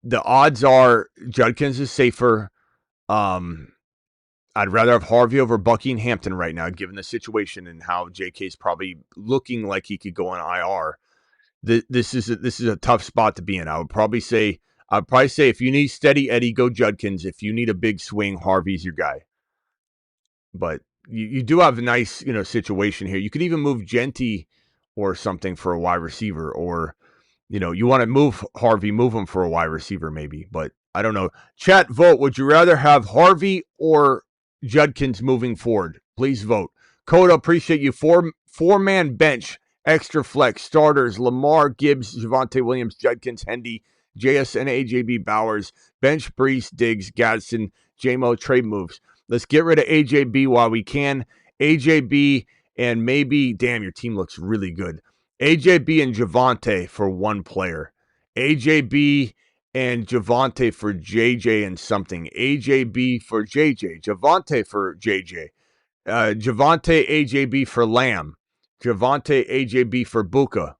the odds are Judkins is safer. I'd rather have Harvey over Bucky and Hampton right now, given the situation and how JK's probably looking like he could go on IR. This is a tough spot to be in. I'd probably say if you need steady Eddie, go Judkins. If you need a big swing, Harvey's your guy. But you do have a nice, you know, situation here. You could even move Genty or something for a wide receiver, or, you know, you want to move Harvey, move him for a wide receiver maybe. But I don't know. Chat, vote. Would you rather have Harvey or Judkins moving forward? Please vote. Coda, appreciate you. Four-man bench, extra flex, starters, Lamar, Gibbs, Javonte Williams, Judkins, Hendy, JSN, AJB, Bowers, bench, Brees, Diggs, Gadsden, JMO, trade moves. Let's get rid of AJB while we can. AJB and maybe, damn, your team looks really good. AJB and Javonte for one player. AJB and Javonte for JJ and something. AJB for JJ. Javonte for JJ. Javonte AJB for Lamb. Javonte AJB for Buka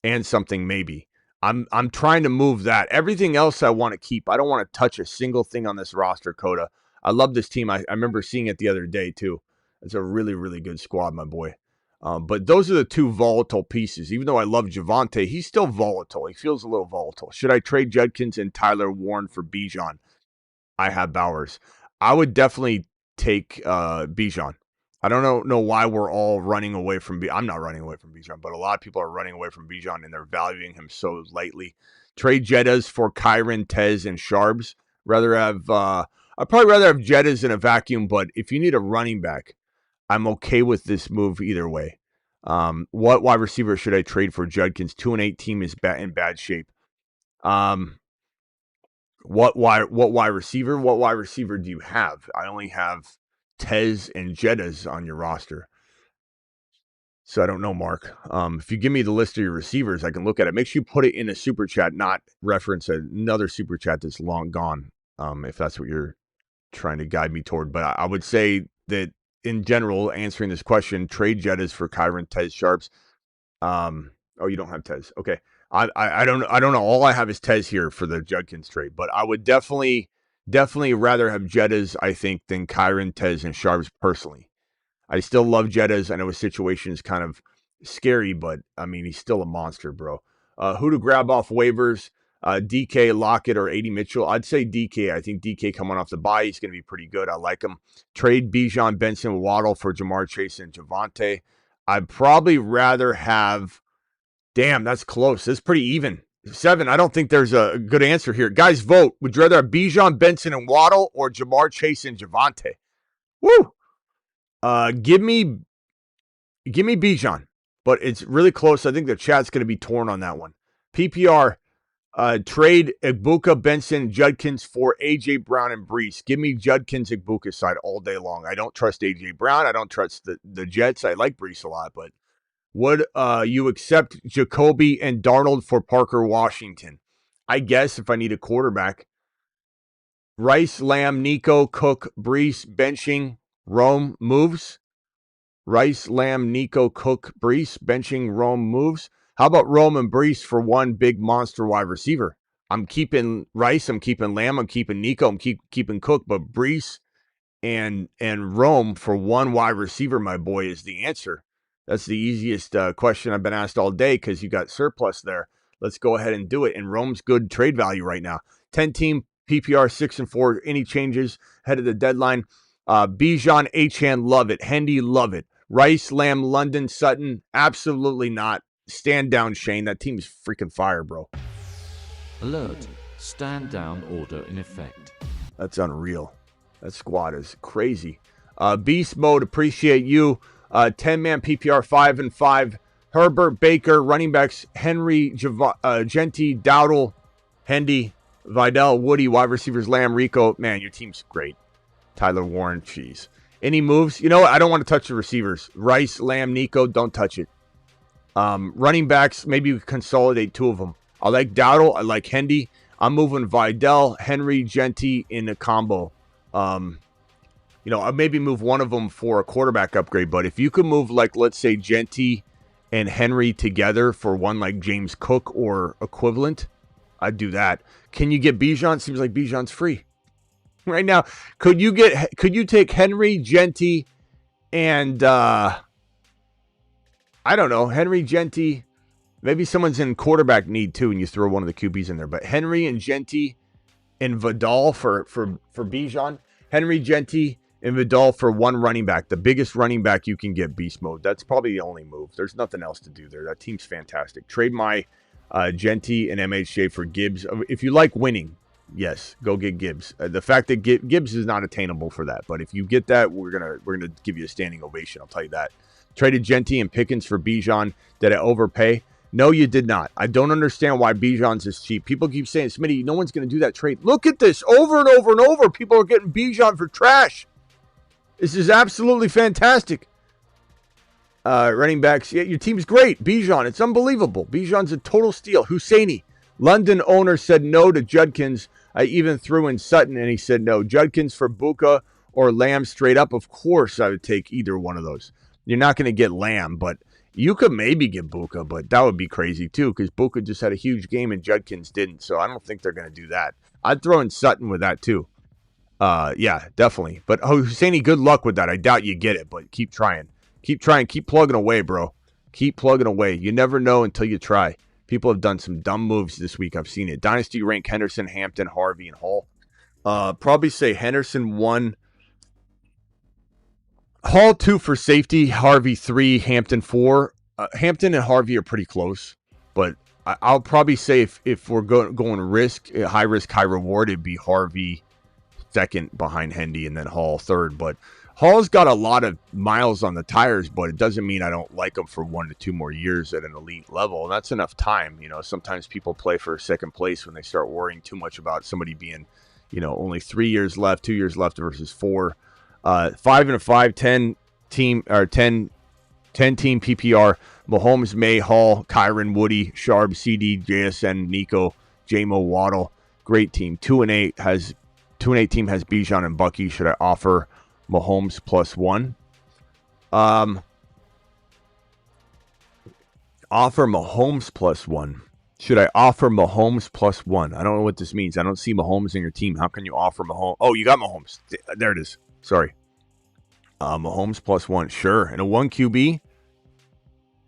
and something maybe. I'm trying to move that. Everything else I want to keep. I don't want to touch a single thing on this roster, Coda. I love this team. I remember seeing it the other day too. It's a really, really good squad, my boy. But those are the two volatile pieces. Even though I love Javonte, he's still volatile. He feels a little volatile. Should I trade Judkins and Tyler Warren for Bijan? I have Bowers. I would definitely take Bijan. I don't know why we're all running away from Bijan. I'm not running away from Bijan, but a lot of people are running away from Bijan, and they're valuing him so lightly. Trade Jettas for Kyron, Tez, and Sharbs. Rather have I'd probably rather have Jettas in a vacuum, but if you need a running back, I'm okay with this move either way. What wide receiver should I trade for Judkins? 2-8 team is in bad shape. What wide receiver? What wide receiver do you have? I only have Tez and Jettas on your roster. So I don't know, Mark. If you give me the list of your receivers, I can look at it. Make sure you put it in a super chat, not reference another super chat that's long gone, if that's what you're trying to guide me toward. But I would say that in general, answering this question, trade Jettas for Kyron, Tez, Sharps. Oh, you don't have Tez. Okay. I don't know. All I have is Tez here for the Judkins trade, but I would definitely rather have Jettas, I think, than Kyron, Tez, and Sharps personally. I still love Jettas. I know his situation is kind of scary, but I mean, he's still a monster, bro. Who to grab off waivers? DK, Lockett, or AD Mitchell? I'd say DK. I think DK coming off the bye, he's going to be pretty good. I like him. Trade Bijan, Benson, Waddle for Jamar Chase and Javonte. I'd probably rather have... Damn, that's close. That's pretty even. 7, I don't think there's a good answer here. Guys, vote. Would you rather have Bijan, Benson, and Waddle or Jamar Chase and Javonte? Woo! Give me Bijan, but it's really close. I think the chat's going to be torn on that one. PPR, trade Igbuka, Benson, Judkins for A.J. Brown and Brees. Give me Judkins, Igbuka side all day long. I don't trust A.J. Brown. I don't trust the Jets. I like Brees a lot, but would you accept Jacoby and Darnold for Parker Washington? I guess if I need a quarterback. Rice, Lamb, Nico, Cook, Brees, benching, Rome moves. Rice, Lamb, Nico, Cook, Brees, benching, Rome moves. How about Rome and Brees for one big monster wide receiver? I'm keeping Rice, I'm keeping Lamb, I'm keeping Nico, I'm keeping Cook, but Brees and Rome for one wide receiver, my boy, is the answer. That's the easiest question I've been asked all day because you got surplus there. Let's go ahead and do it. And Rome's good trade value right now. 10-team PPR 6-4. Any changes ahead of the deadline? Bijan, Achane, love it. Hendy, love it. Rice, Lamb, London, Sutton, absolutely not. Stand down, Shane. That team's freaking fire, bro. Alert. Stand down order in effect. That's unreal. That squad is crazy. Beast mode, appreciate you. 10-man PPR 5-5. Herbert, Baker, running backs, Henry, Genti, Dowdle, Hendy, Vidal, Woody, wide receivers, Lamb, Rico. Man, your team's great. Tyler Warren, jeez. Any moves? You know what? I don't want to touch the receivers. Rice, Lamb, Nico, don't touch it. Running backs, maybe we consolidate 2 of them. I like Dowdle. I like Hendy. I'm moving Vidal, Henry, Genti in a combo. I'll maybe move one of them for a quarterback upgrade. But if you could move, like, let's say Genti and Henry together for one like James Cook or equivalent, I'd do that. Can you get Bijan? Seems like Bijan's free right now. Could you take Henry, Genti, and I don't know, Henry, Genti, maybe someone's in quarterback need too, and you throw one of the QBs in there. But Henry and Genti and Vidal for Bijan. Henry, Genti, and Vidal for one running back. The biggest running back you can get, beast mode. That's probably the only move. There's nothing else to do there. That team's fantastic. Trade my Genti and MHJ for Gibbs. If you like winning, yes, go get Gibbs. The fact that Gibbs is not attainable for that, but if you get that, we're gonna give you a standing ovation. I'll tell you that. Traded Genti and Pickens for Bijan. Did I overpay? No, you did not. I don't understand why Bijan's is cheap. People keep saying, Smitty, no one's going to do that trade. Look at this over and over and over. People are getting Bijan for trash. This is absolutely fantastic. Running backs, yeah, your team's great. Bijan, it's unbelievable. Bijan's a total steal. Husseini, London owner said no to Judkins. I even threw in Sutton, and he said no. Judkins for Buka or Lamb straight up. Of course, I would take either one of those. You're not going to get Lamb, but you could maybe get Buka, but that would be crazy too because Buka just had a huge game and Judkins didn't. So I don't think they're going to do that. I'd throw in Sutton with that too. Yeah, definitely. But Husseini, good luck with that. I doubt you get it, but keep trying. Keep trying. Keep plugging away, bro. Keep plugging away. You never know until you try. People have done some dumb moves this week. I've seen it. Dynasty rank Henderson, Hampton, Harvey, and Hall. Probably say Henderson 1. Hall 2 for safety, Harvey 3, Hampton 4. Hampton and Harvey are pretty close, but I'll probably say if we're going risk, high risk, high reward, it'd be Harvey second behind Hendy, and then Hall third. But Hall's got a lot of miles on the tires, but it doesn't mean I don't like him for 1 to 2 more years at an elite level. And that's enough time. Sometimes people play for second place when they start worrying too much about somebody being, only 3 years left, 2 years left versus 4. 5 and a 5, 10 team or 10 team PPR. Mahomes, May, Hall, Kyron, Woody, Sharp, CD, JSN, Nico, JMO, Waddle. Great team. 2 and 8 team has Bijan and Bucky. Should I offer Mahomes +1? Offer Mahomes +1. Should I offer Mahomes +1? I don't know what this means. I don't see Mahomes in your team. How can you offer Mahomes? Oh, you got Mahomes. There it is. Sorry. Mahomes +1. Sure. And a 1 QB.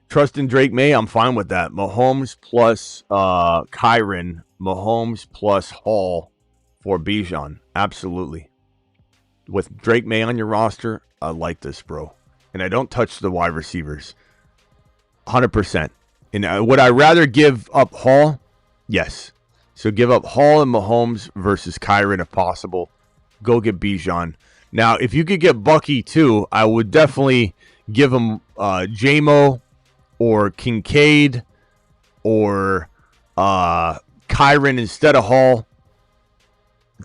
Trust in Drake May. I'm fine with that. Mahomes plus Kyron. Mahomes plus Hall for Bijan. Absolutely. With Drake May on your roster, I like this, bro. And I don't touch the wide receivers. 100%. And would I rather give up Hall? Yes. So give up Hall and Mahomes versus Kyron if possible. Go get Bijan. Now, if you could get Bucky too, I would definitely give him JMO or Kincaid or Kyron instead of Hall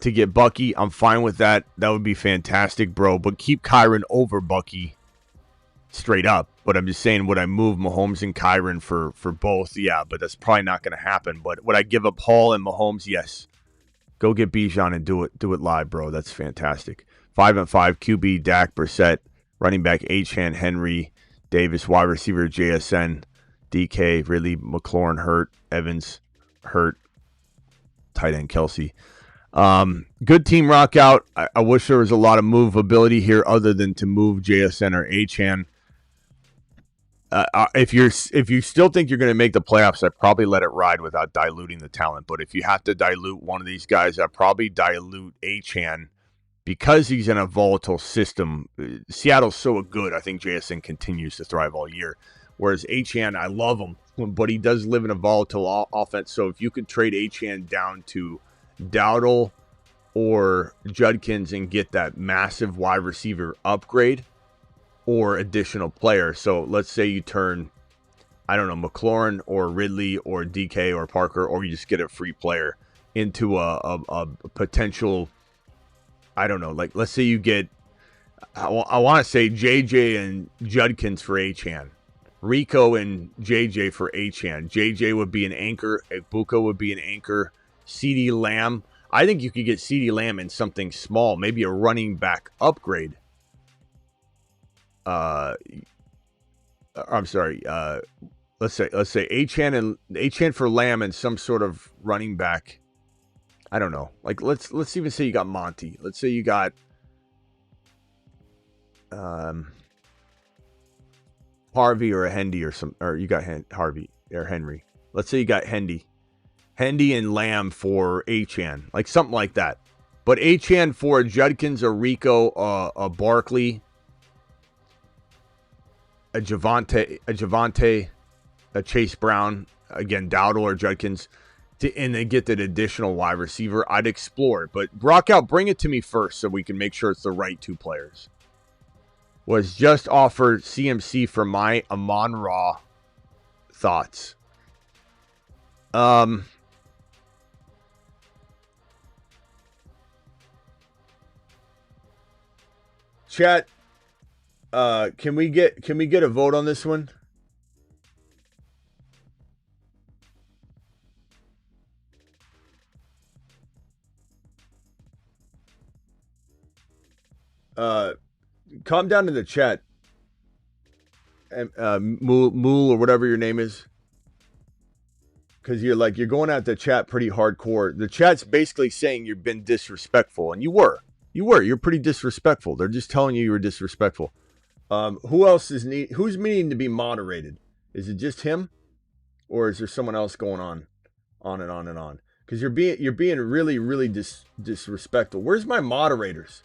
to get Bucky. I'm fine with that. That would be fantastic, bro. But keep Kyron over Bucky straight up. But I'm just saying, would I move Mahomes and Kyron for both? Yeah, but that's probably not going to happen. But would I give up Hall and Mahomes? Yes. Go get Bijan and do it live, bro. That's fantastic. 5 and 5, QB, Dak, Brissett, running back, Achane, Henry, Davis, wide receiver, JSN, DK, Ridley, McLaurin, Hurt, Evans, Hurt, tight end, Kelsey. Good team rock out. I wish there was a lot of movability here other than to move JSN or Achane. If you still think you're going to make the playoffs, I'd probably let it ride without diluting the talent. But if you have to dilute one of these guys, I'd probably dilute Achane because he's in a volatile system. Seattle's so good. I think JSN continues to thrive all year. Whereas Achane, I love him, but he does live in a volatile offense. So if you could trade Achane down to Dowdle or Judkins and get that massive wide receiver upgrade or additional player. So let's say you turn, I don't know, McLaurin or Ridley or DK or Parker, or you just get a free player into a potential, I don't know, like let's say you get, I want to say JJ and Judkins for Achane. Rico and JJ for Achane. JJ would be an anchor. Ibuka would be an anchor. CeeDee Lamb. I think you could get CeeDee Lamb in something small, maybe a running back upgrade. I'm sorry. Let's say Achane for Lamb and some sort of running back. I don't know. Like let's even say you got Monty. Let's say you got Harvey or a Hendy or you got Harvey or Henry. Let's say you got Hendy and Lamb for Achane, like something like that. But Achane for a Judkins, a Rico, a Barkley, a Javante, a Chase Brown, again Dowdle or Judkins, and then get that additional wide receiver. I'd explore it, but rock out, bring it to me first so we can make sure it's the right two players. Was just offered CMC for my Amon-Ra thoughts. Chat, can we get a vote on this one? Calm down in the chat. Mool or whatever your name is. Because you're going at the chat pretty hardcore. The chat's basically saying you've been disrespectful, and you were. You're pretty disrespectful. They're just telling you were disrespectful. Who else who's needing to be moderated? Is it just him, or is there someone else going on and on and on? Because you're being really, really disrespectful. Where's my moderators?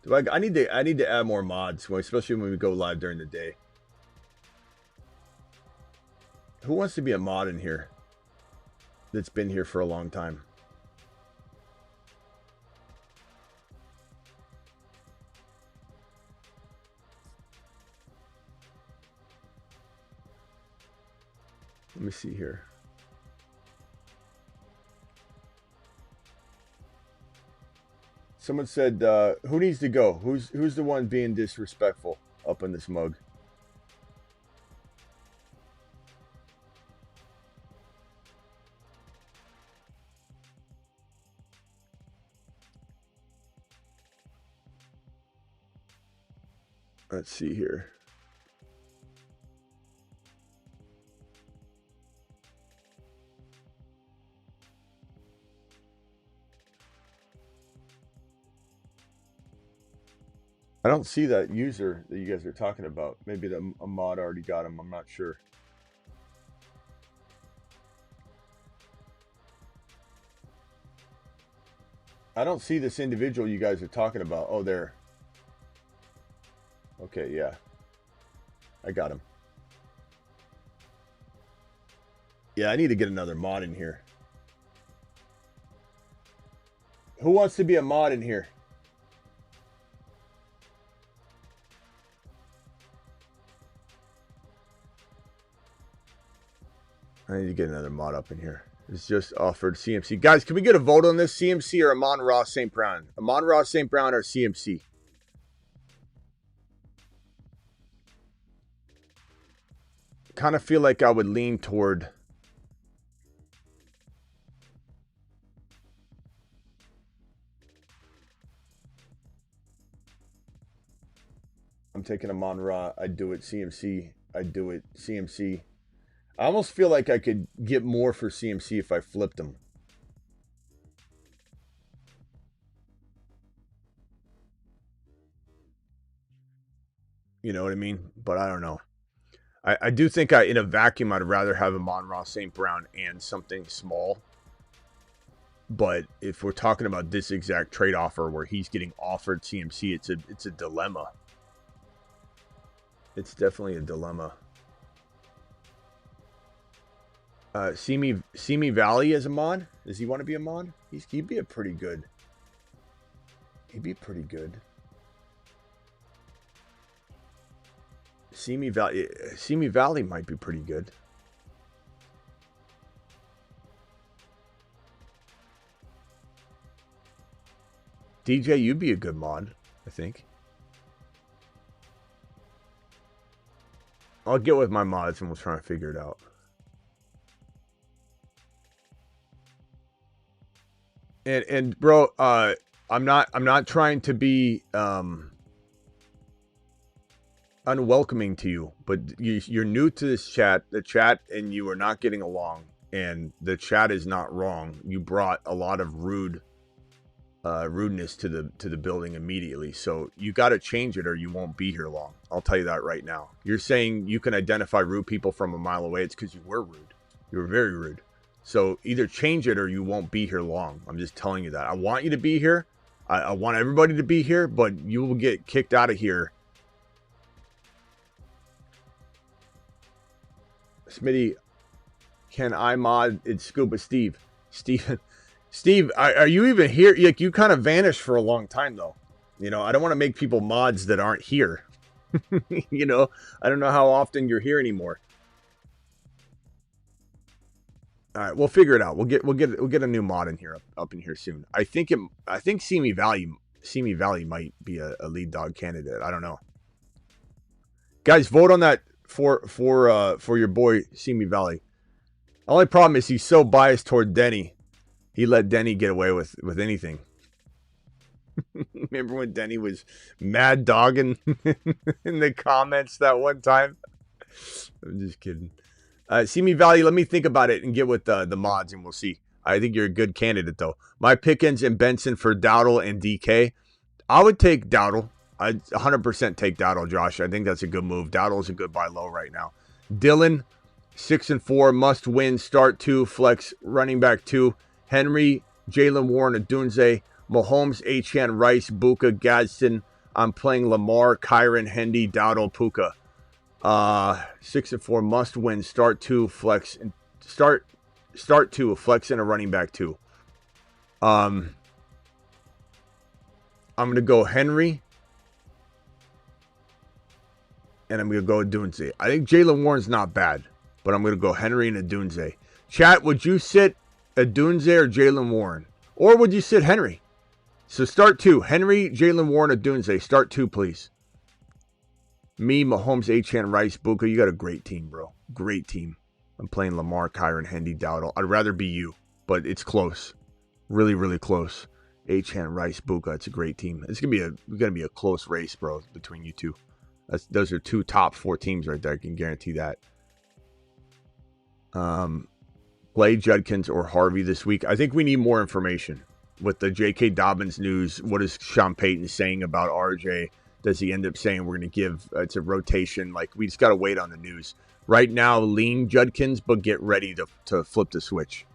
I need to add more mods, especially when we go live during the day. Who wants to be a mod in here? That's been here for a long time. Let me see here. Someone said, who needs to go? Who's the one being disrespectful up in this mug? Let's see here. I don't see that user that you guys are talking about. Maybe a mod already got him. I'm not sure. I don't see this individual you guys are talking about. Oh, there. Okay, yeah. I got him. Yeah, I need to get another mod in here. Who wants to be a mod in here? I need to get another mod up in here. It's just offered CMC. Guys, can we get a vote on this? CMC or Amon-Ra St. Brown? Amon-Ra St. Brown or CMC? Kind of feel like I would lean toward... I'm taking Amon-Ra. I'd do it CMC. I'd do it CMC. I almost feel like I could get more for CMC if I flipped him. You know what I mean? But I don't know. I do think in a vacuum, I'd rather have Amon-Ra St. Brown and something small. But if we're talking about this exact trade offer where he's getting offered CMC, it's a dilemma. It's definitely a dilemma. Simi Valley as a mod? Does he want to be a mod? He'd be a pretty good. He'd be pretty good. Simi Valley might be pretty good. DJ, you'd be a good mod, I think. I'll get with my mods and we'll try and figure it out. And bro, I'm not trying to be unwelcoming to you, but you're new to this the chat, and you are not getting along. And the chat is not wrong. You brought a lot of rudeness to the building immediately. So you got to change it, or you won't be here long. I'll tell you that right now. You're saying you can identify rude people from a mile away. It's because you were rude. You were very rude. So either change it or you won't be here long. I'm just telling you that. I want you to be here. I want everybody to be here, but you will get kicked out of here. Smitty, can I mod? It's Scuba Steve. Steve, are you even here? You kind of vanished for a long time, though. You know, I don't want to make people mods that aren't here. You know, I don't know how often you're here anymore. All right, we'll figure it out. We'll get a new mod in here up in here soon. I think Simi Valley might be a lead dog candidate. I don't know. Guys, vote on that for your boy Simi Valley. The only problem is he's so biased toward Denny. He let Denny get away with anything. Remember when Denny was mad dogging in the comments that one time? I'm just kidding. Simi Valley, let me think about it and get with the mods, and we'll see. I think you're a good candidate, though. My Pickens and Benson for Dowdle and DK. I would take Dowdle. I'd 100% take Dowdle, Josh. I think that's a good move. Dowdle's a good buy low right now. Dylan, 6-4, must win. Start 2, flex, running back 2. Henry, Jalen Warren, Adunze, Mahomes, Etienne, Rice, Buka, Gadsden. I'm playing Lamar, Kyron, Hendy, Dowdle, Puka. 6-4, must win. Start 2, flex, and start 2, flex, and a running back 2. I'm gonna go Henry, and I'm gonna go Dunze. I think Jalen Warren's not bad. but I'm going to go Henry and Adunze. Chat, would you sit Adunze or Jalen Warren? Or would you sit Henry? So start 2. Henry, Jalen Warren, Adunze. Start 2, please. Me, Mahomes, Achane, Rice, Buka. You got a great team, bro. Great team. I'm playing Lamar, Kyron, Hendy, Dowdle. I'd rather be you, but it's close. Really, really close. Achane, Rice, Buka. It's a great team. It's gonna be a close race, bro, between you two. Those are 2 top 4 teams right there. I can guarantee that. Play Judkins or Harvey this week. I think we need more information with the J.K. Dobbins news. What is Sean Payton saying about RJ? Does he end up saying we're going to give it's a rotation? Like, we just got to wait on the news. Right now, lean Judkins, but get ready to flip the switch.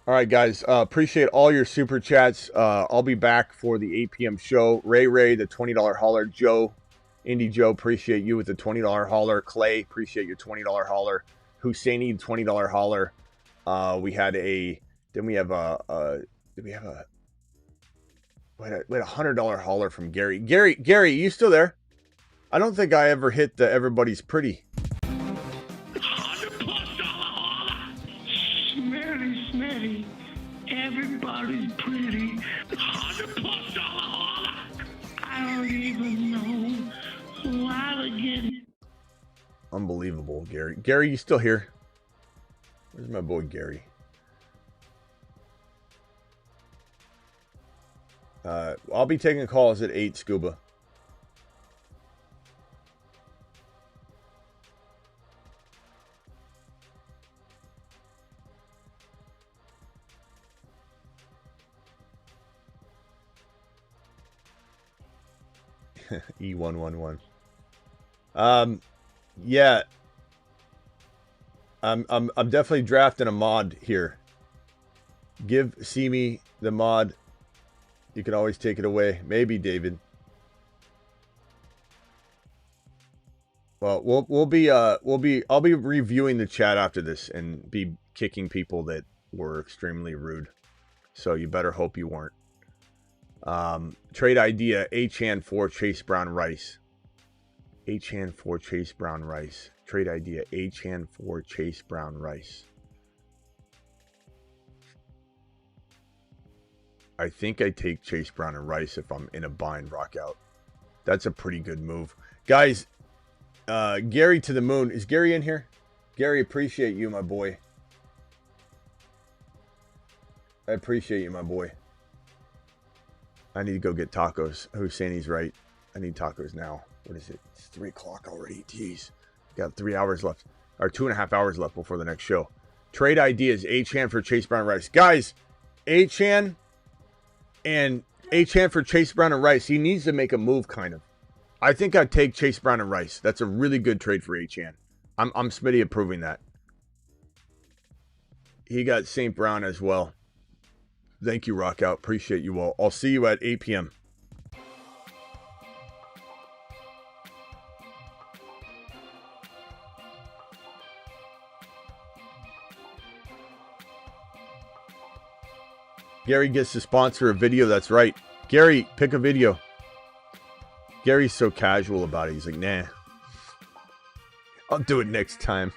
All right, guys. Appreciate all your super chats. I'll be back for the 8 p.m. show. Ray, the $20 hauler. Joe, Indy Joe, appreciate you with the $20 hauler. Clay, appreciate your $20 hauler. Husseini, $20 hauler. We had a $100 hauler from Gary. Gary, you still there? I don't think I ever hit the everybody's pretty. Smitty, everybody's pretty. $100+ I don't even know why to get. Unbelievable, Gary. Gary, you still here? Where's my boy Gary? I'll be taking calls at 8, Scuba. E111. Yeah. I'm definitely drafting a mod here. Give Simi the mod. You can always take it away. Maybe, David. Well, I'll be reviewing the chat after this and be kicking people that were extremely rude. So you better hope you weren't. Trade idea, Achane for Chase Brown Rice. Achane for Chase Brown Rice. Trade idea, Achane for Chase Brown Rice. I think I take Chase Brown and Rice if I'm in a bind rock out. That's a pretty good move. Guys, Gary to the moon. Is Gary in here? Gary, appreciate you, my boy. I appreciate you, my boy. I need to go get tacos. Husseini's right. I need tacos now. What is it? It's 3 o'clock already. Jeez. Got 3 hours left. Or 2.5 hours left before the next show. Trade ideas. Achane for Chase Brown Rice. Guys, Achane for Chase Brown and Rice. He needs to make a move, kind of. I think I'd take Chase Brown and Rice. That's a really good trade for Achane. I'm Smitty approving that. He got St. Brown as well. Thank you, Rockout. Appreciate you all. I'll see you at 8 p.m. Gary gets to sponsor a video. That's right. Gary, pick a video. Gary's so casual about it. He's like, nah. I'll do it next time.